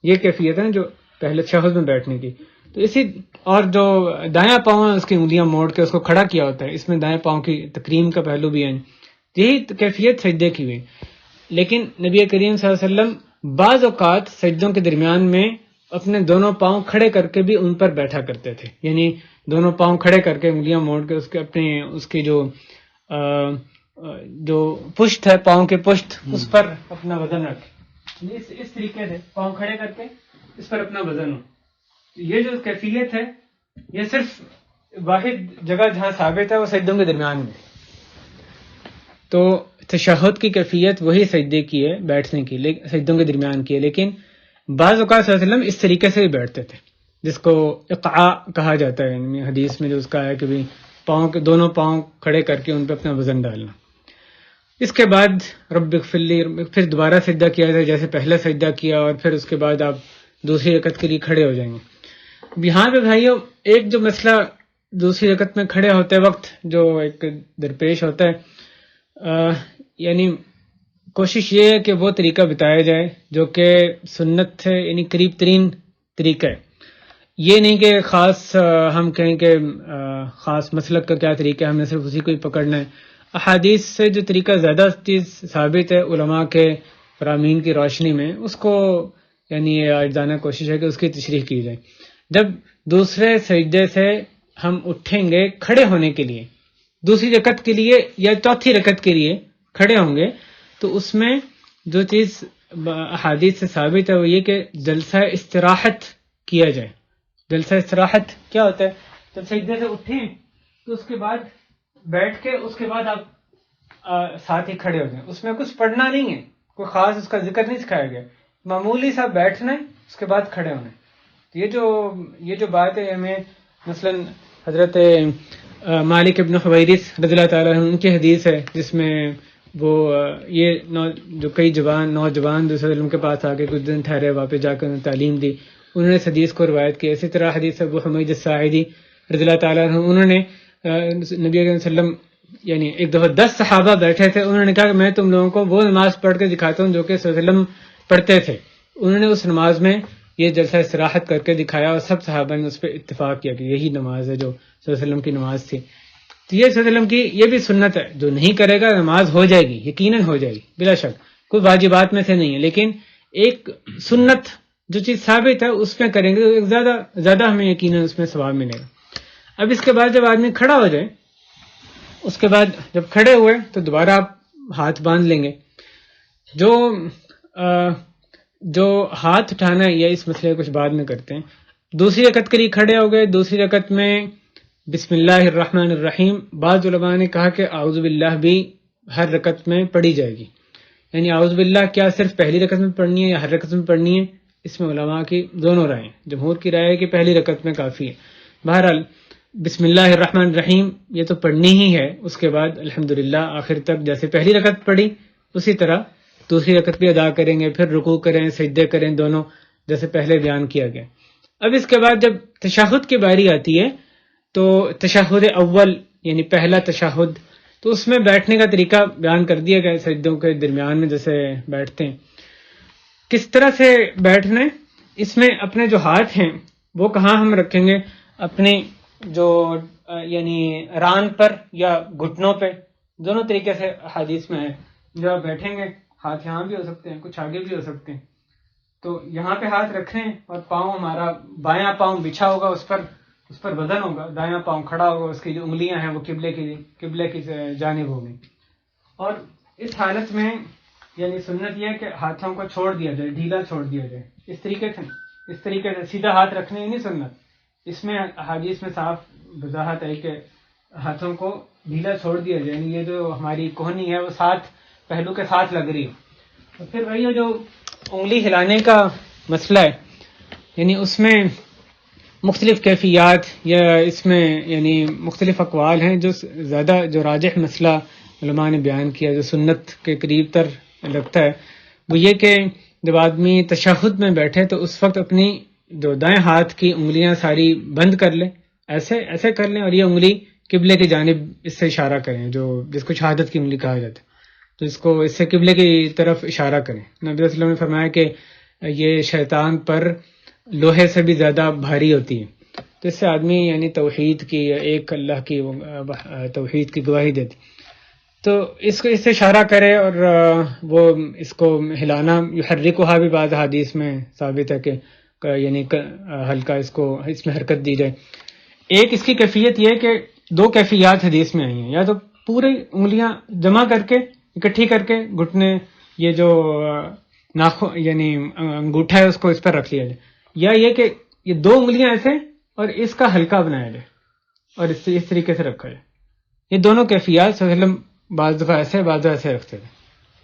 یہ کیفیت ہے جو پہلے تشہد میں بیٹھنے کی. تو اسی اور جو دایاں پاؤں ہے اس کی انگلیاں موڑ کے اس کو کھڑا کیا ہوتا ہے، اس میں دایاں پاؤں کی تکریم کا پہلو بھی ہے. یہی کیفیت سجدے کی ہوئی. لیکن نبی کریم صلی اللہ علیہ وسلم بعض اوقات سجدوں کے درمیان میں اپنے دونوں پاؤں کھڑے کر کے بھی ان پر بیٹھا کرتے تھے، یعنی دونوں پاؤں کھڑے کر کے انگلیاں موڑ کے اس کی جو پشت ہے، پاؤں کے پشت، اس پر اپنا وزن رکھے. اس طریقے سے پاؤں کھڑے کر کے اس پر اپنا وزن ہو. یہ جو کیفیت ہے یہ صرف واحد جگہ جہاں ثابت ہے وہ سجدوں کے درمیان میں. تو تشہد کی کیفیت وہی سجدے کی ہے، بیٹھنے کی، سجدوں کے درمیان کی ہے. لیکن بعض اوقات صلی اللہ علیہ وسلم اس طریقے سے ہی بیٹھتے تھے جس کو اقعاء کہا جاتا ہے، یعنی حدیث میں جو اس کا ہے کہ دونوں پاؤں کھڑے کر کے ان پہ اپنا وزن ڈالنا. اس کے بعد رب اغفر لی، پھر دوبارہ سجدہ کیا جائے جیسے پہلا سجدہ کیا، اور پھر اس کے بعد آپ دوسری رکعت کے لیے کھڑے ہو جائیں گے. یہاں پہ بھائیو ایک جو مسئلہ دوسری رکعت میں کھڑے ہوتے وقت جو ایک درپیش ہوتا ہے، یعنی کوشش یہ ہے کہ وہ طریقہ بتایا جائے جو کہ سنت ہے، یعنی قریب ترین طریقہ ہے. یہ نہیں کہ خاص ہم کہیں کہ خاص مسلک کا کیا طریقہ ہے، ہم نے صرف اسی کو ہی پکڑنا ہے. احادیث سے جو طریقہ زیادہ چیز ثابت ہے علماء کے فرامین کی روشنی میں، اس کو یعنی آجزانہ کوشش ہے کہ اس کی تشریح کی جائے. جب دوسرے سجدے سے ہم اٹھیں گے کھڑے ہونے کے لیے، دوسری رکعت کے لیے یا چوتھی رکعت کے لیے کھڑے ہوں گے، تو اس میں جو چیز احادیث سے ثابت ہے وہ یہ کہ جلسہ استراحت کیا جائے. جلسہ استراحت کیا ہوتا ہے؟ جب سجدے سے اٹھیں تو اس کے بعد بیٹھ کے اس کے بعد آپ ساتھ ہی کھڑے ہو جائیں. اس میں کچھ پڑھنا نہیں ہے، کوئی خاص اس کا ذکر نہیں سکھایا گیا، معمولی سا بیٹھنا ہے، اس کے بعد کھڑے ہونا ہے. یہ جو بات ہے ہمیں مثلا حضرت مالک ابن حویرث رضی اللہ تعالیٰ عنہ ان کی حدیث ہے جس میں وہ یہ جو کئی نوجوان دوسرے علم کے پاس آ کے کچھ دن ٹھہرے، واپس جا کر انہیں تعلیم دی، انہوں نے اس حدیث کو روایت کی. اسی طرح حدیث ابو حمید الساعدی رضی اللہ تعالیٰ عنہ، انہوں نے نبی علیہ وسلم یعنی ایک دفعہ 10 صحابہ بیٹھے تھے، انہوں نے کہا کہ میں تم لوگوں کو وہ نماز پڑھ کے دکھاتا ہوں جو کہ صلی اللہ علیہ وسلم پڑھتے تھے. انہوں نے اس نماز میں یہ جلسہ استراحت کر کے دکھایا اور سب صحابہ نے اس پہ اتفاق کیا کہ یہی نماز ہے جو صلی اللہ علیہ وسلم کی نماز تھی. تو یہ صلی اللہ علیہ وسلم کی یہ بھی سنت ہے، جو نہیں کرے گا نماز ہو جائے گی، یقیناً ہو جائے گی بلا شک، کوئی واجبات میں سے نہیں ہے، لیکن ایک سنت جو چیز ثابت ہے اس میں کریں گے تو زیادہ ہمیں یقیناً اس میں ثواب ملے گا. اب اس کے بعد جب آدمی کھڑا ہو جائے، اس کے بعد جب کھڑے ہوئے تو دوبارہ آپ ہاتھ باندھ لیں گے. جو ہاتھ اٹھانا ہے یا اس مسئلے کچھ بعد میں کرتے ہیں. دوسری رکعت کے لیے کھڑے ہو گئے، دوسری رکعت میں بسم اللہ الرحمن الرحیم، بعض علماء نے کہا کہ اعوذ باللہ بھی ہر رکعت میں پڑھی جائے گی. یعنی اعوذ باللہ کیا صرف پہلی رکعت میں پڑھنی ہے یا ہر رکعت میں پڑھنی ہے؟ اس میں علماء کی دونوں رائے ہیں. جمہور کی رائے ہے کہ پہلی رکعت میں کافی ہے. بہرحال بسم اللہ الرحمن الرحیم یہ تو پڑھنی ہی ہے، اس کے بعد الحمدللہ آخر تک جیسے پہلی رکعت پڑھی اسی طرح دوسری رکعت بھی ادا کریں گے، پھر رکوع کریں، سجدے کریں، دونوں جیسے پہلے بیان کیا گیا. اب اس کے بعد جب تشہد کی باری آتی ہے تو تشہد اول یعنی پہلا تشہد، تو اس میں بیٹھنے کا طریقہ بیان کر دیا گیا. سجدوں کے درمیان میں جیسے بیٹھتے ہیں کس طرح سے بیٹھنا ہے، اس میں اپنے جو ہاتھ ہیں وہ کہاں ہم رکھیں گے؟ اپنے جو یعنی ران پر یا گھٹنوں پہ، دونوں طریقے سے حدیث میں ہے. جو آپ بیٹھیں گے ہاتھ یہاں بھی ہو سکتے ہیں، کچھ آگے بھی ہو سکتے ہیں. تو یہاں پہ ہاتھ رکھیں اور پاؤں ہمارا بایاں پاؤں بچھا ہوگا، اس پر وزن ہوگا، دایاں پاؤں کھڑا ہوگا، اس کی جو انگلیاں ہیں وہ قبلے کی جانب ہوگی. اور اس حالت میں یعنی سنت یہ ہے کہ ہاتھوں کو چھوڑ دیا جائے، ڈھیلا چھوڑ دیا جائے. اس طریقے سے سیدھا ہاتھ رکھنے ہی نہیں سنت. اس میں حدیث میں صاف وضاحت ہے کہ ہاتھوں کو ڈھیلا چھوڑ دیا جائے، یعنی یہ جو ہماری کوہنی ہے وہ ساتھ پہلو کے ساتھ لگ رہی ہے. اور پھر وہی جو انگلی ہلانے کا مسئلہ ہے، یعنی اس میں مختلف کیفیات یا اس میں یعنی مختلف اقوال ہیں. جو زیادہ جو راجح مسئلہ علماء نے بیان کیا جو سنت کے قریب تر لگتا ہے، وہ یہ کہ جب آدمی تشہد میں بیٹھے تو اس وقت اپنی جو دائیں ہاتھ کی انگلیاں ساری بند کر لیں، ایسے کر لیں، اور یہ انگلی قبلے کی جانب اس سے اشارہ کریں، جو جس کو شہادت کی انگلی کہا جاتا ہے، تو اس کو اس سے قبلے کی طرف اشارہ کریں۔ نبی صلی اللہ علیہ وسلم نے فرمایا کہ یہ شیطان پر لوہے سے بھی زیادہ بھاری ہوتی ہے، تو اس سے آدمی یعنی توحید کی، ایک اللہ کی توحید کی گواہی دیتی، تو اس کو اس سے اشارہ کرے، اور وہ اس کو ہلانا، یحرکھا بھی بعض حدیث میں ثابت ہے کہ یعنی ہلکا اس میں حرکت دی جائے۔ ایک اس کی کیفیت یہ کہ دو کیفیات حدیث میں آئی ہیں، یا تو پوری انگلیاں جمع کر کے اکٹھی کر کے گھٹنے، یہ جو ناخن یعنی انگوٹھا ہے اس کو اس پر رکھ لیا جائے، یا یہ کہ یہ دو انگلیاں ایسے اور اس کا ہلکا بنایا جائے اور اس طریقے سے رکھا جائے۔ یہ دونوں کیفیات صلی اللہ علیہ وسلم بعض دفعہ ایسے بعض دفعہ ایسے رکھتے تھے۔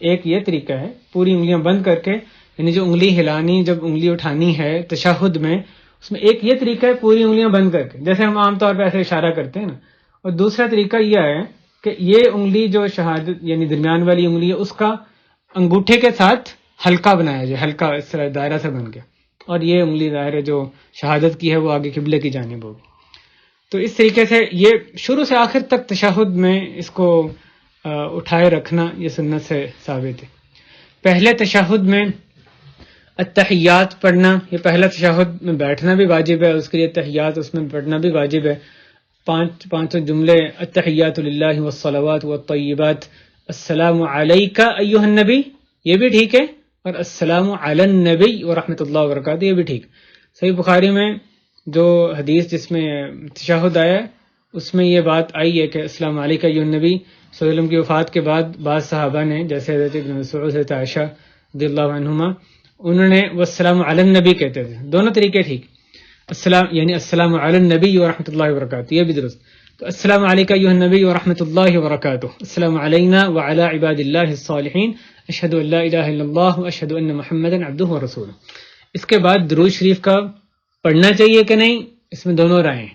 ایک یہ طریقہ ہے پوری انگلیاں بند کر کے، یعنی جو انگلی ہلانی، جب انگلی اٹھانی ہے تشہد میں، اس میں ایک یہ طریقہ ہے پوری انگلیاں بند کر کے، جیسے ہم عام طور پہ ایسے اشارہ کرتے ہیں نا، اور دوسرا طریقہ یہ ہے کہ یہ انگلی جو شہادت یعنی درمیان والی انگلی ہے اس کا انگوٹھے کے ساتھ ہلکا بنایا جائے، ہلکا اس طرح دائرہ سے بن گیا، اور یہ انگلی ظاہر ہے جو شہادت کی ہے وہ آگے قبلے کی جانب ہوگی۔ تو اس طریقے سے یہ شروع سے آخر تک تشہد میں اس کو اٹھائے رکھنا یہ سنت سے ثابت ہے۔ پہلے تشہد میں التحیات پڑھنا، یہ پہلا تشہد میں بیٹھنا بھی واجب ہے، اس کے لیے تحیات اس میں پڑھنا بھی واجب ہے۔ پانچ جملے، التحیات للہ والصلوات والطیبات، السلام علیک ایھا النبی، یہ بھی ٹھیک ہے، اور السلام علی النبی ورحمۃ اللہ وبرکاتہ، یہ بھی ٹھیک۔ صحیح بخاری میں جو حدیث جس میں تشہد آیا ہے اس میں یہ بات آئی ہے کہ السلام علیکم ایھا النبی۔ صلی اللہ علیہ وسلم کی وفات کے بعد بعض صحابہ نے، جیسے حضرت ابن مسعود، حضرت عائشہ رضی اللہ عنہما، انہوں نے والسلام علی النبی کہتے تھے، دونوں طریقے ٹھیک، السلام یعنی السلام علی النبی ورحمۃ اللہ وبرکاتہ، یہ بھی درست۔ تو السلام علیکم ایھا النبی ورحمۃ اللہ وبرکاتہ، السلام علینا وعلی عباد اللہ الصالحین، اشہد ان لا الہ الا اللہ واشہد ان محمدا عبدہ ورسولہ۔ اس کے بعد درود شریف کا پڑھنا چاہیے کہ نہیں، اس میں دونوں رائے ہیں۔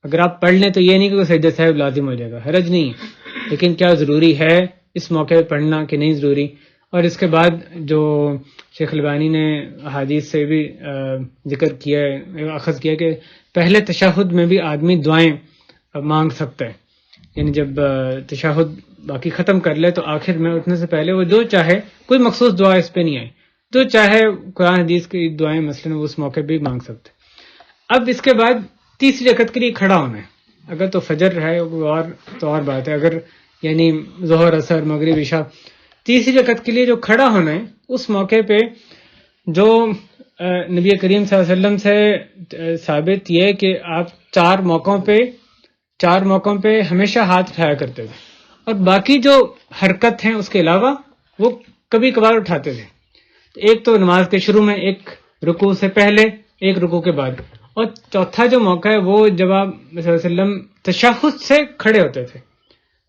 اگر آپ پڑھ لیں تو یہ نہیں کہ سجدہ صاحب لازم ہو جائے گا، حرج نہیں ہے، لیکن کیا ضروری ہے اس موقع پہ پڑھنا کہ نہیں ضروری۔ اور اس کے بعد جو شیخ البانی نے احادیث سے بھی ذکر کیا ہے، اخذ کیا کہ پہلے تشہد میں بھی آدمی دعائیں مانگ سکتا ہے، یعنی جب تشہد باقی ختم کر لے تو آخر میں اٹھنے سے پہلے وہ جو چاہے، کوئی مخصوص دعا اس پہ نہیں آئی، جو چاہے قرآن حدیث کی دعائیں مثلاً وہ اس موقع پہ بھی مانگ سکتے۔ اب اس کے بعد تیسری رکعت کے لیے کھڑا ہونا ہے، اگر تو فجر ہے تو اور بات ہے، اگر یعنی ظہر، عصر، مغرب، عشاء، تیسری رکعت کے لیے جو کھڑا ہونا ہے اس موقع پہ جو نبی کریم صلی اللہ علیہ وسلم سے ثابت یہ کہ آپ چار موقعوں پہ ہمیشہ ہاتھ اٹھایا کرتے تھے، اور باقی جو حرکت ہیں اس کے علاوہ وہ کبھی کبھار اٹھاتے تھے۔ ایک تو نماز کے شروع میں، ایک رکوع سے پہلے، ایک رکوع کے بعد، اور چوتھا جو موقع ہے وہ جب آپ صلی اللہ علیہ وسلم تشہد سے کھڑے ہوتے تھے،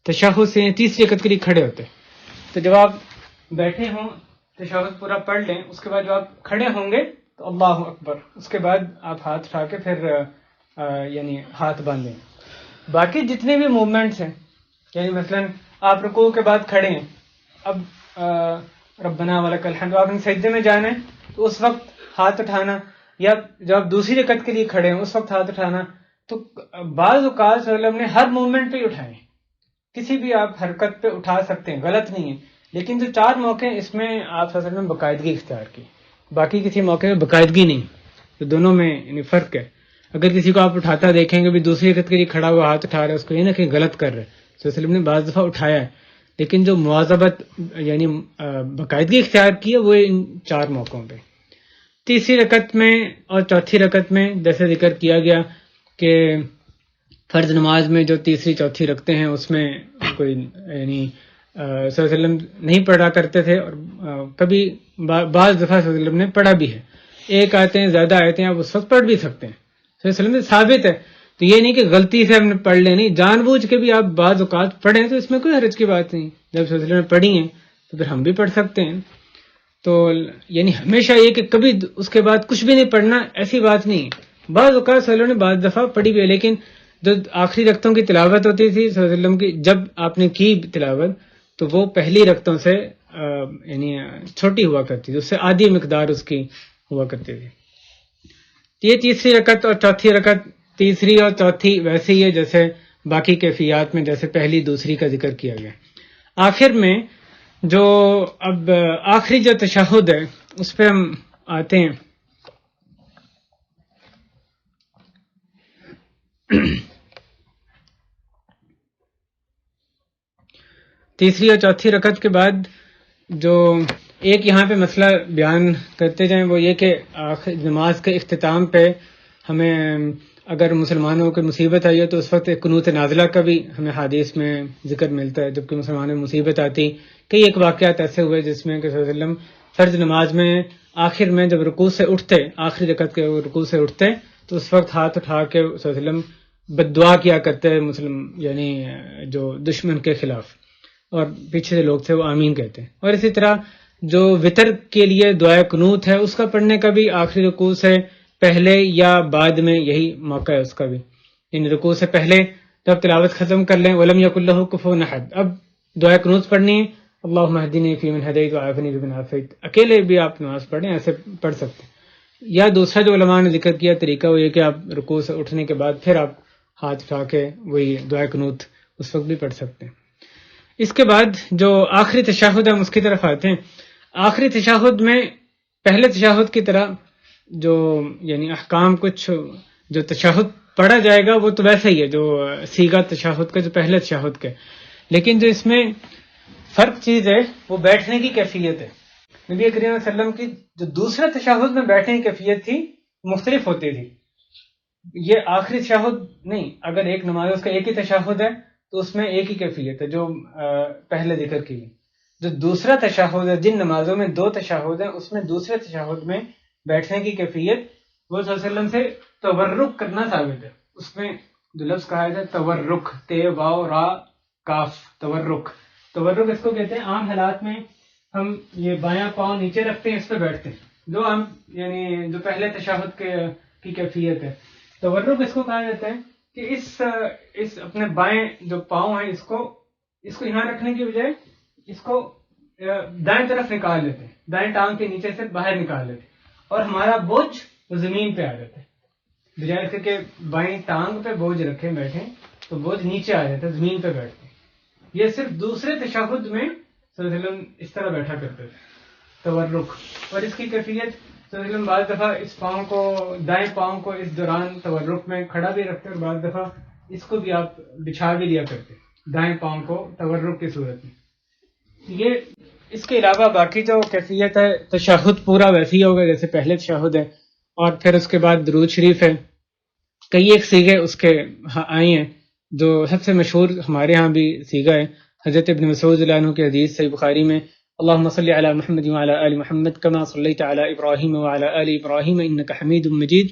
تشہد سے تیسری رکعت کے لیے کھڑے ہوتے، تو جب آپ بیٹھے ہوں تشہد پورا پڑھ لیں، اس کے بعد جب آپ کھڑے ہوں گے تو اللہ اکبر، اس کے بعد آپ ہاتھ اٹھا کے پھر یعنی ہاتھ باندھیں۔ باقی جتنے بھی موومنٹس ہیں، یعنی مثلا آپ رکوع کے بعد کھڑے ہیں، اب ربنا ولک الحمد، آپ نے سجدے میں جانا ہے تو اس وقت ہاتھ اٹھانا، یا جب آپ دوسری رکعت کے لیے کھڑے ہیں اس وقت ہاتھ اٹھانا، تو بعض اوقات صلی اللہ علیہ وسلم نے ہر موومنٹ پہ ہی اٹھائے، کسی بھی آپ حرکت پہ اٹھا سکتے ہیں، غلط نہیں ہے، لیکن جو چار موقع ہیں اس میں آپ صلی اللہ علیہ وسلم نے باقاعدگی اختیار کی، باقی کسی موقع میں باقاعدگی نہیں، تو دونوں میں یعنی فرق ہے۔ اگر کسی کو آپ اٹھاتا دیکھیں گے بھی دوسری رکعت کے لیے کھڑا ہوا ہاتھ اٹھا رہا ہے، اس کو یہ نہ کہ غلط کر رہے، صلی اللہ علیہ وسلم نے بعض دفعہ اٹھایا ہے، لیکن جو مواظبت یعنی باقاعدگی اختیار کی ہے وہ ان چار موقعوں پہ۔ تیسری رکعت میں اور چوتھی رکعت میں جیسے ذکر کیا گیا کہ فرض نماز میں جو تیسری چوتھی رکھتے ہیں اس میں کوئی یعنی صلی اللہ علیہ وسلم نہیں پڑھا کرتے تھے، اور کبھی بعض دفعہ صلی اللہ علیہ وسلم نے پڑھا بھی ہے، ایک آیتیں زیادہ آیتیں آپ اس وقت پڑھ بھی سکتے ہیں، صلی اللہ علیہ وسلم سے ثابت ہے، تو یہ نہیں کہ غلطی سے ہم نے پڑھ لیں، نہیں، جان بوجھ کے بھی آپ بعض اوقات پڑھیں تو اس میں کوئی حرج کی بات نہیں، جب صلی اللہ علیہ وسلم نے پڑھی ہیں تو پھر ہم بھی پڑھ سکتے ہیں۔ تو یعنی ہمیشہ یہ کہ کبھی اس کے بعد کچھ بھی نہیں پڑھنا، ایسی بات نہیں ہے، بعض اوقات صلی اللہ علیہ وسلم نے بعض دفعہ پڑھی بھی ہے، لیکن جو آخری رکعتوں کی تلاوت ہوتی تھی صلی اللہ علیہ وسلم کی، جب آپ نے کی تلاوت تو وہ پہلی رکعتوں سے یعنی چھوٹی ہوا کرتی تھی، اس سے آدھی مقدار اس کی ہوا کرتی تھی. یہ تیسری رکعت اور چوتھی رکعت، تیسری اور چوتھی ویسے ہی ہے جیسے باقی کیفیات میں، جیسے پہلی دوسری کا ذکر کیا گیا. آخر میں جو اب آخری جو تشہد ہے اس پہ ہم آتے ہیں. تیسری اور چوتھی رکعت کے بعد جو ایک یہاں پہ مسئلہ بیان کرتے جائیں وہ یہ کہ نماز کے اختتام پہ ہمیں اگر مسلمانوں کی مصیبت آئی ہے تو اس وقت قنوت نازلہ کا بھی ہمیں حدیث میں ذکر ملتا ہے. جبکہ مسلمانوں میں مصیبت آتی، کئی ایک واقعات ایسے ہوئے جس میں کہ صلی اللہ علیہ وسلم فرض نماز میں آخر میں جب رکوع سے اٹھتے، آخری رکعت کے رکوع سے اٹھتے تو اس وقت ہاتھ اٹھا کے صلی اللہ علیہ وسلم بد دعا کیا کرتے مسلم یعنی جو دشمن کے خلاف، اور پیچھے سے لوگ تھے وہ آمین کہتے ہیں. اور اسی طرح جو وطر کے لیے دعائے قنوت ہے اس کا پڑھنے کا بھی آخری رکوع سے پہلے یا بعد میں یہی موقع ہے اس کا بھی. ان رکوع سے پہلے جب تلاوت ختم کر لیں وَلَمْ يَكُنْ لَهُ كُفُوًا أَحَدٌ، اب دعائے قنوت پڑھنی ہے، اللہم اہدنی فیمن ہدیت وعافنی فیمن عافیت، اکیلے بھی آپ نماز پڑھیں، ایسے پڑھ سکتے ہیں. یا دوسرا جو علماء نے ذکر کیا طریقہ وہ یہ کہ آپ رکوع سے اٹھنے کے بعد پھر آپ ہاتھ اٹھا کے وہی دعائے قنوت اس وقت بھی پڑھ سکتے ہیں. اس کے بعد جو آخری تشہد ہے ہم اس کی طرف آتے ہیں. آخری تشہد میں پہلے تشہد کی طرح جو یعنی احکام کچھ جو تشہد پڑھا جائے گا وہ تو ویسا ہی ہے جو سیگا تشہد کا جو پہلے تشہد کا، لیکن جو اس میں فرق چیز ہے وہ بیٹھنے کی کیفیت ہے. نبی کریم صلی اللہ علیہ وسلم کی جو دوسرا تشہد میں بیٹھنے کی کیفیت تھی مختلف ہوتی تھی. یہ آخری تشہد نہیں، اگر ایک نماز اس کا ایک ہی تشہد ہے تو اس میں ایک ہی کیفیت ہے جو پہلے ذکر کی. جو دوسرا تشہد ہے، جن نمازوں میں دو تشہد ہیں اس میں دوسرے تشہد میں بیٹھنے کی کیفیت وہ صلی اللہ علیہ وسلم سے تورک کرنا ثابت ہے. اس میں جو لفظ کہا ہے تورک، تے واو را کاف، تورک. تورک اس کو کہتے ہیں عام حالات میں ہم یہ بایاں پاؤں نیچے رکھتے ہیں، اس پہ بیٹھتے ہیں، جو ہم یعنی جو پہلے تشہد کی کیفیت ہے. تورک اس کو کہا جاتا ہے کہ اس اپنے بائیں جو پاؤں ہیں اس کو یہاں رکھنے کی بجائے اس کو دائیں طرف نکال لیتے ہیں، دائیں ٹانگ کے نیچے سے باہر نکال لیتے ہیں، اور ہمارا بوجھ وہ زمین پہ آ جاتا ہے. بجائے اس کے کہ بائیں ٹانگ پہ بوجھ رکھے بیٹھیں تو بوجھ نیچے آ جاتا ہے، زمین پہ بیٹھتے ہیں. یہ صرف دوسرے تشہد میں صلی اللہ علیہ وسلم اس طرح بیٹھا کرتے تھے تورک. اور اس کی کیفیت صلی اللہ علیہ وسلم بعض دفعہ اس پاؤں کو، دائیں پاؤں کو اس دوران تورک میں کھڑا بھی رکھتے، اور بعض دفعہ اس کو بھی آپ بچھا بھی دیا کرتے دائیں پاؤں کو تورک کی صورت میں. یہ اس کے علاوہ باقی جو کیفیت ہے تشہد پورا ویسے ہی ہوگا جیسے پہلے تشہد ہے، اور پھر اس کے بعد درود شریف ہے. کئی ایک سیغے اس کے آئی ہیں، جو سب سے مشہور ہمارے ہاں بھی سیغہ ہے حضرت ابن مسعود رضی اللہ عنہ کی حدیث صحیح بخاری میں، اللهم صل علی محمد وعلی آل محمد كما صلیت علی ابراہیم وعلی آل ابراہیم انک حمید مجید،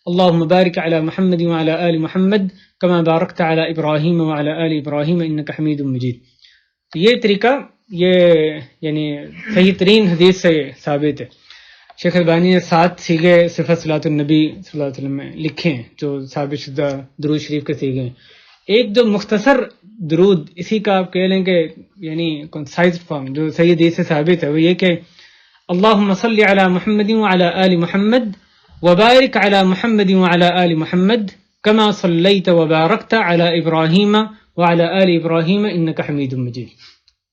اللهم بارک علی محمد وعلی آل محمد كما بارکت علی ابراہیم وعلی آل ابراہیم انک حمید مجید. یہ طریقہ یہ یعنی صحیح ترین حدیث سے ثابت ہے. شیخ البانی نے 7 سیغے صفت صلاۃ النبی صلی اللہ علیہ وسلم میں لکھے ہیں جو ثابت شدہ درود شریف کے سیغے ہیں. ایک جو مختصر درود، اسی کا آپ کہہ لیں کہ یعنی کنسائز فارم جو صحیح حدیث سے ثابت ہے، وہ یہ کہ اللہم صلی علی محمد وعلی آل محمد وبارک علی محمد وعلی آل محمد کما صلیت وبارکت علی ابراہیم وعلی آل ابراہیم انک حمید مجید.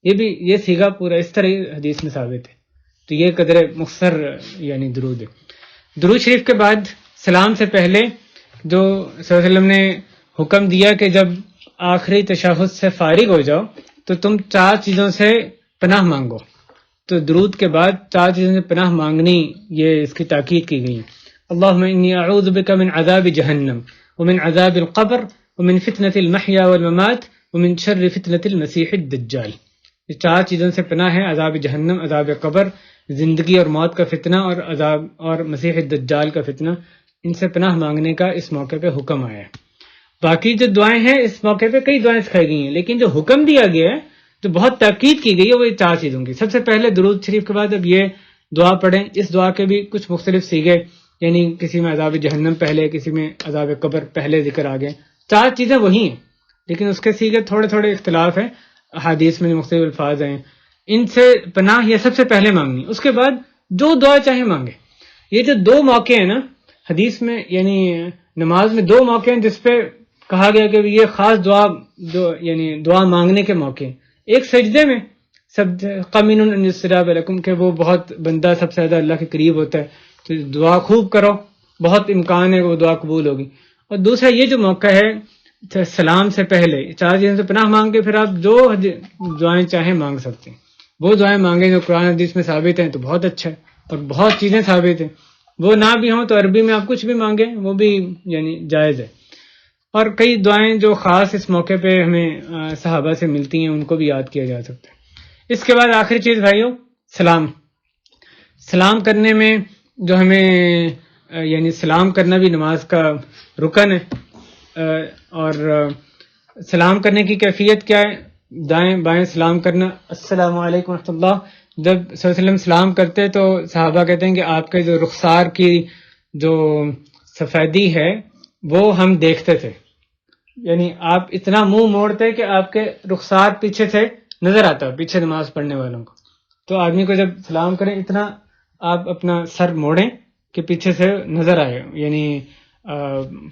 یہ سیغہ پورا اس طرح حدیث میں ثابت ہے. تو یہ قدر مختصر یعنی درود ہے. درود شریف کے بعد سلام سے پہلے جو صلی اللہ علیہ وسلم نے حکم دیا کہ جب آخری تشہد سے فارغ ہو جاؤ تو تم 4 چیزوں سے پناہ مانگو. تو درود کے بعد 4 چیزوں سے پناہ مانگنی یہ اس کی تاکید کی گئی ہے. اللہم انی اعوذ بک من عذاب جہنم ومن عذاب القبر ومن فتنة المحیا والممات ومن شر فتنة المسیح الدجال. یہ 4 چیزوں سے پناہ ہے، عذاب جہنم، عذاب قبر، زندگی اور موت کا فتنہ، اور عذاب اور مسیح الدجال کا فتنہ. ان سے پناہ مانگنے کا اس موقع پہ حکم آیا ہے. باقی جو دعائیں ہیں اس موقع پہ کئی دعائیں سکھائی گئی ہیں، لیکن جو حکم دیا گیا ہے جو بہت تاکید کی گئی ہے وہ یہ 4 چیزوں کی. سب سے پہلے درود شریف کے بعد اب یہ دعا پڑھیں. اس دعا کے بھی کچھ مختلف سیغے، یعنی کسی میں عذاب جہنم پہلے، کسی میں عذاب قبر پہلے ذکر آ گئے، 4 چیزیں وہی ہیں، لیکن اس کے سیغے تھوڑے تھوڑے اختلاف ہیں، احادیث میں جو مختلف الفاظ ہیں، ان سے پناہ یہ سب سے پہلے مانگنی، اس کے بعد جو دعا چاہے مانگے۔ یہ جو 2 موقع ہیں نا حدیث میں، یعنی نماز میں 2 موقع ہیں جس پہ کہا گیا کہ یہ خاص دعا، جو یعنی دعا مانگنے کے موقع ہیں۔ ایک سجدے میں، سب قمین ان یستجاب لکم، کہ وہ بہت بندہ سب سے زیادہ اللہ کے قریب ہوتا ہے، تو دعا خوب کرو، بہت امکان ہے وہ دعا قبول ہوگی۔ اور دوسرا یہ جو موقع ہے سلام سے پہلے، 4 چیزوں سے پناہ مانگ کے پھر آپ جو دعائیں چاہیں مانگ سکتے ہیں۔ وہ دعائیں مانگیں جو قرآن حدیث میں ثابت ہیں تو بہت اچھا ہے، اور بہت چیزیں ثابت ہیں۔ وہ نہ بھی ہوں تو عربی میں آپ کچھ بھی مانگیں، وہ بھی یعنی جائز ہے۔ اور کئی دعائیں جو خاص اس موقع پہ ہمیں صحابہ سے ملتی ہیں، ان کو بھی یاد کیا جا سکتا ہے۔ اس کے بعد آخری چیز بھائیو، سلام کرنے میں جو ہمیں یعنی سلام کرنا بھی نماز کا رکن ہے، اور سلام کرنے کی کیفیت کیا ہے؟ دائیں بائیں سلام کرنا۔ السلام علیکم ورحمۃ اللہ، جب صلی اللہ علیہ وسلم سلام کرتے تو صحابہ کہتے ہیں کہ آپ کے جو رخسار کی جو سفیدی ہے وہ ہم دیکھتے تھے، یعنی آپ اتنا منہ موڑتے کہ آپ کے رخسار پیچھے سے نظر آتا، پیچھے نماز پڑھنے والوں کو۔ تو آدمی کو جب سلام کریں اتنا آپ اپنا سر موڑیں کہ پیچھے سے نظر آئے، یعنی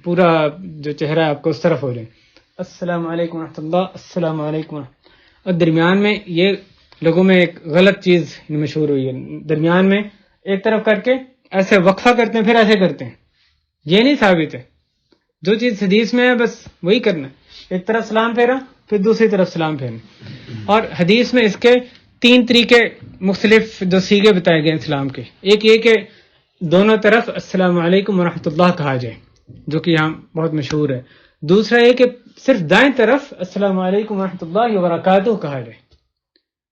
پورا جو چہرہ آپ کو اس طرف ہو جائے۔ السلام علیکم ورحمۃ اللہ، السلام علیکم۔ اور درمیان میں یہ لوگوں میں ایک غلط چیز مشہور ہوئی ہے، درمیان میں ایک طرف کر کے ایسے وقفہ کرتے ہیں پھر ایسے کرتے ہیں، یہ نہیں ثابت ہے۔ جو چیز حدیث میں ہے بس وہی کرنا ہے، ایک طرف سلام پھیرا پھر دوسری طرف سلام پھیرنا۔ اور حدیث میں اس کے 3 طریقے مختلف جو سیغے بتائے گئے ہیں سلام کے، ایک یہ کہ دونوں طرف السلام علیکم ورحمۃ اللہ کہا جائے، جو کہ یہاں بہت مشہور ہے۔ دوسرا یہ کہ صرف دائیں طرف السلام علیکم ورحمۃ اللہ وبرکاتہ کہا جائے،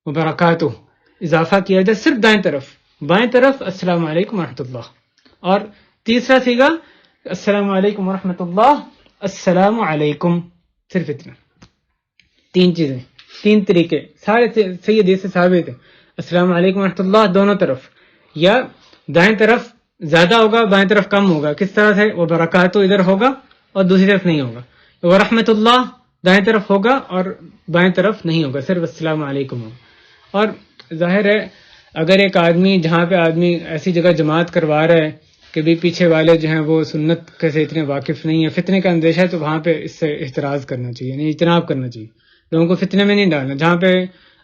وبرکاتہ اضافہ کیا جائے صرف دائیں طرف، بائیں طرف السلام علیکم ورحمۃ اللہ۔ اور تیسرا سیغہ السلام علیکم ورحمۃ اللہ، السلام علیکم، صرف اتنا۔ 3 چیزیں، 3 طریقے سارے صحیح حدیث سے ثابت ہے۔ السلام علیکم ورحمۃ اللہ دونوں طرف، یا دائیں طرف زیادہ ہوگا بائیں طرف کم ہوگا، کس طرح سے؟ وہ برکاتہ ادھر ہوگا اور دوسری طرف نہیں ہوگا، ورحمۃ اللہ دائیں طرف ہوگا اور بائیں طرف نہیں ہوگا، صرف السلام علیکم ہوگا۔ اور ظاہر ہے اگر ایک آدمی، جہاں پہ آدمی ایسی جگہ جماعت کروا رہا ہے کہ بھی پیچھے والے جو ہیں وہ سنت کے سے اتنے واقف نہیں ہیں، فتنے کا اندیشہ ہے، تو وہاں پہ اس سے احتراز کرنا چاہیے، نہیں اجتناب کرنا چاہیے، لوگوں کو فتنے میں نہیں ڈالنا۔ جہاں پہ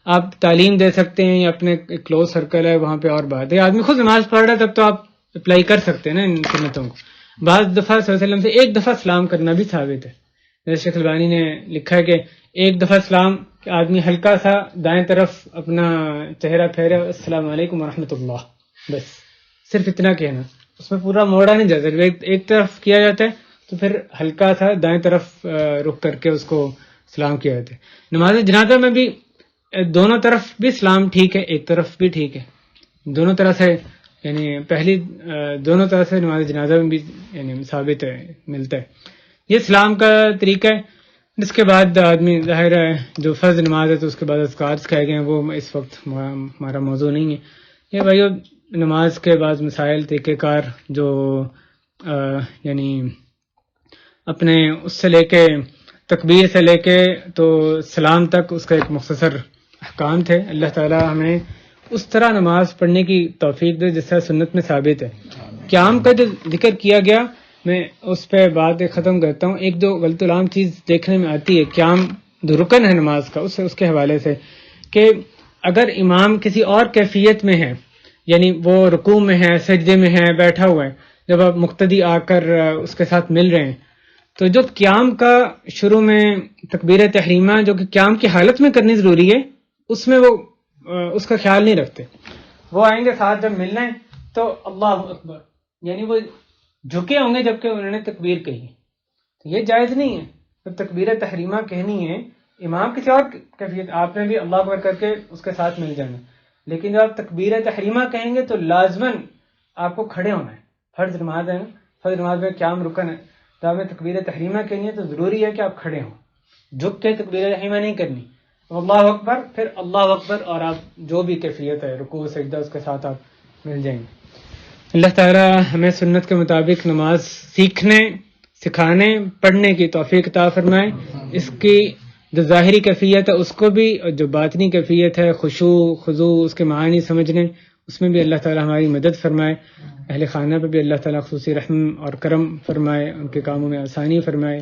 آپ تعلیم دے سکتے ہیں یا اپنے کلوز سرکل ہے وہاں پہ اور بات ہے، آدمی خود نماز پڑھ رہا ہے تب تو آپ اپلائی کر سکتے ہیں نا ان سنتوں کو۔ بعض دفعہ صلی اللہ علیہ وسلم سے ایک دفعہ سلام کرنا بھی ثابت ہے، جیسے شیخ البانی نے لکھا ہے کہ ایک دفعہ سلام کہ آدمی ہلکا سا دائیں طرف اپنا چہرہ پھیرے، السلام علیکم ورحمۃ اللہ، بس صرف اتنا کہنا، اس میں پورا موڑا نہیں جاتا، ایک طرف کیا جاتا ہے تو پھر ہلکا سا دائیں طرف رخ کر کے اس کو سلام کیا جاتا ہے۔ نماز جنازہ میں بھی دونوں طرف بھی سلام ٹھیک ہے، ایک طرف بھی ٹھیک ہے، دونوں طرح سے، یعنی دونوں طرح سے نماز جنازہ میں بھی یعنی ثابت ہے، ملتا ہے۔ یہ سلام کا طریقہ ہے۔ اس کے بعد آدمی ظاہر ہے جو فرض نماز ہے تو اس کے بعد اذکار کہے گئے ہیں، وہ اس وقت ہمارا موضوع نہیں ہے۔ یہ بھائیو نماز کے بعض مسائل، طریقہ کار جو یعنی اپنے اس سے لے کے تکبیر سے لے کے تو سلام تک اس کا ایک مختصر احکام تھے۔ اللہ تعالی ہمیں اس طرح نماز پڑھنے کی توفیق دے جس طرح سنت میں ثابت ہے۔ قیام کا جو ذکر کیا گیا، میں اس پہ بات ختم کرتا ہوں۔ ایک دو غلط عام چیز دیکھنے میں آتی ہے، قیام جو رکن ہے نماز کا اس کے حوالے سے، کہ اگر امام کسی اور کیفیت میں ہے، یعنی وہ رکوع میں ہے، سجدے میں ہے، بیٹھا ہوا ہے، جب آپ مقتدی آ کر اس کے ساتھ مل رہے ہیں، تو جو قیام کا شروع میں تکبیر تحریمہ جو کہ قیام کی حالت میں کرنی ضروری ہے، اس میں وہ اس کا خیال نہیں رکھتے۔ وہ آئیں گے ساتھ جب ملنا ہے تو اللہ اکبر، یعنی وہ جھکے ہوں گے جبکہ انہوں نے تکبیر کہی، تو یہ جائز نہیں ہے۔ جب تکبیر تحریمہ کہنی ہے، امام کسی اور کیفیت، آپ نے بھی اللہ اکبر کر کے اس کے ساتھ مل جانا، لیکن جب آپ تکبیر تحریمہ کہیں گے تو لازماً آپ کو کھڑے ہونا ہے۔ فرض نماز ہے نا، فرض نماز میں قیام رکن ہے، تو آپ نے تکبیر تحریمہ کہنی ہے تو ضروری ہے کہ آپ کھڑے ہوں، جھک کے تکبیر تحریمہ نہیں کرنی۔ اللہ اکبر، پھر اللہ اکبر، اور آپ جو بھی کیفیت ہے رکوع سجدہ اس کے ساتھ آپ مل جائیں گے۔ اللہ تعالی ہمیں سنت کے مطابق نماز سیکھنے، سکھانے پڑھنے کی توفیق عطا فرمائے. اس کی جو ظاہری کیفیت ہے اس کو بھی، اور جو باطنی کیفیت ہے خشوع خضوع اس کے معانی سمجھنے، اس میں بھی اللہ تعالی ہماری مدد فرمائے. اہل خانہ پہ بھی اللہ تعالیٰ خصوصی رحم اور کرم فرمائے، ان کے کاموں میں آسانی فرمائے.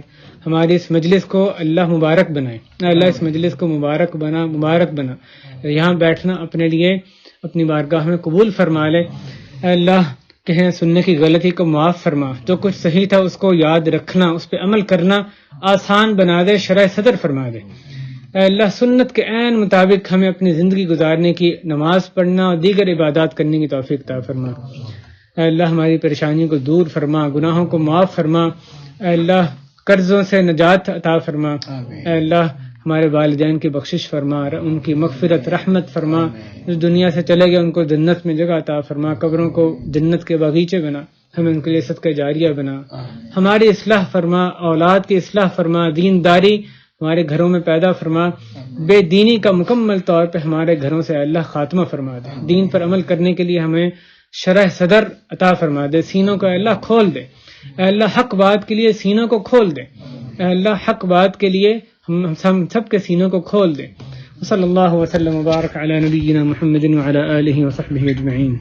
ہماری اس مجلس کو اللہ مبارک بنائے. اللہ اس مجلس کو مبارک بنا. یہاں بیٹھنا اپنے لیے اپنی بارگاہ میں قبول فرما لے. اے اللہ کہنے سننے کی غلطی کو معاف فرما. جو کچھ صحیح تھا اس کو یاد رکھنا، اس پہ عمل کرنا آسان بنا دے، شرح صدر فرما دے. اے اللہ سنت کے عین مطابق ہمیں اپنی زندگی گزارنے کی، نماز پڑھنا اور دیگر عبادات کرنے کی توفیق عطا فرما. اے اللہ ہماری پریشانیوں کو دور فرما، گناہوں کو معاف فرما. اے اللہ قرضوں سے نجات عطا فرما. اے اللہ ہمارے والدین کی بخشش فرما، ان کی مغفرت رحمت فرما. جو دنیا سے چلے گئے ان کو جنت میں جگہ عطا فرما، قبروں کو جنت کے باغیچے بنا، ہمیں ان کے لیے صدقہ جاریہ بنا. ہماری اصلاح فرما، اولاد کی اصلاح فرما، دینداری ہمارے گھروں میں پیدا فرما. بے دینی کا مکمل طور پہ ہمارے گھروں سے اللہ خاتمہ فرما دے. دین پر عمل کرنے کے لیے ہمیں شرح صدر عطا فرما دے. سینوں کو اللہ کھول دے. اے اللہ حق بات کے لیے سینوں کو کھول دے. اے اللہ حق بات کے لیے ہم سب کے سینوں کو کھول دے. صلی اللہ وسلم وبارک علی نبینا محمد وعلی آلہ وصحبہ اجمعین.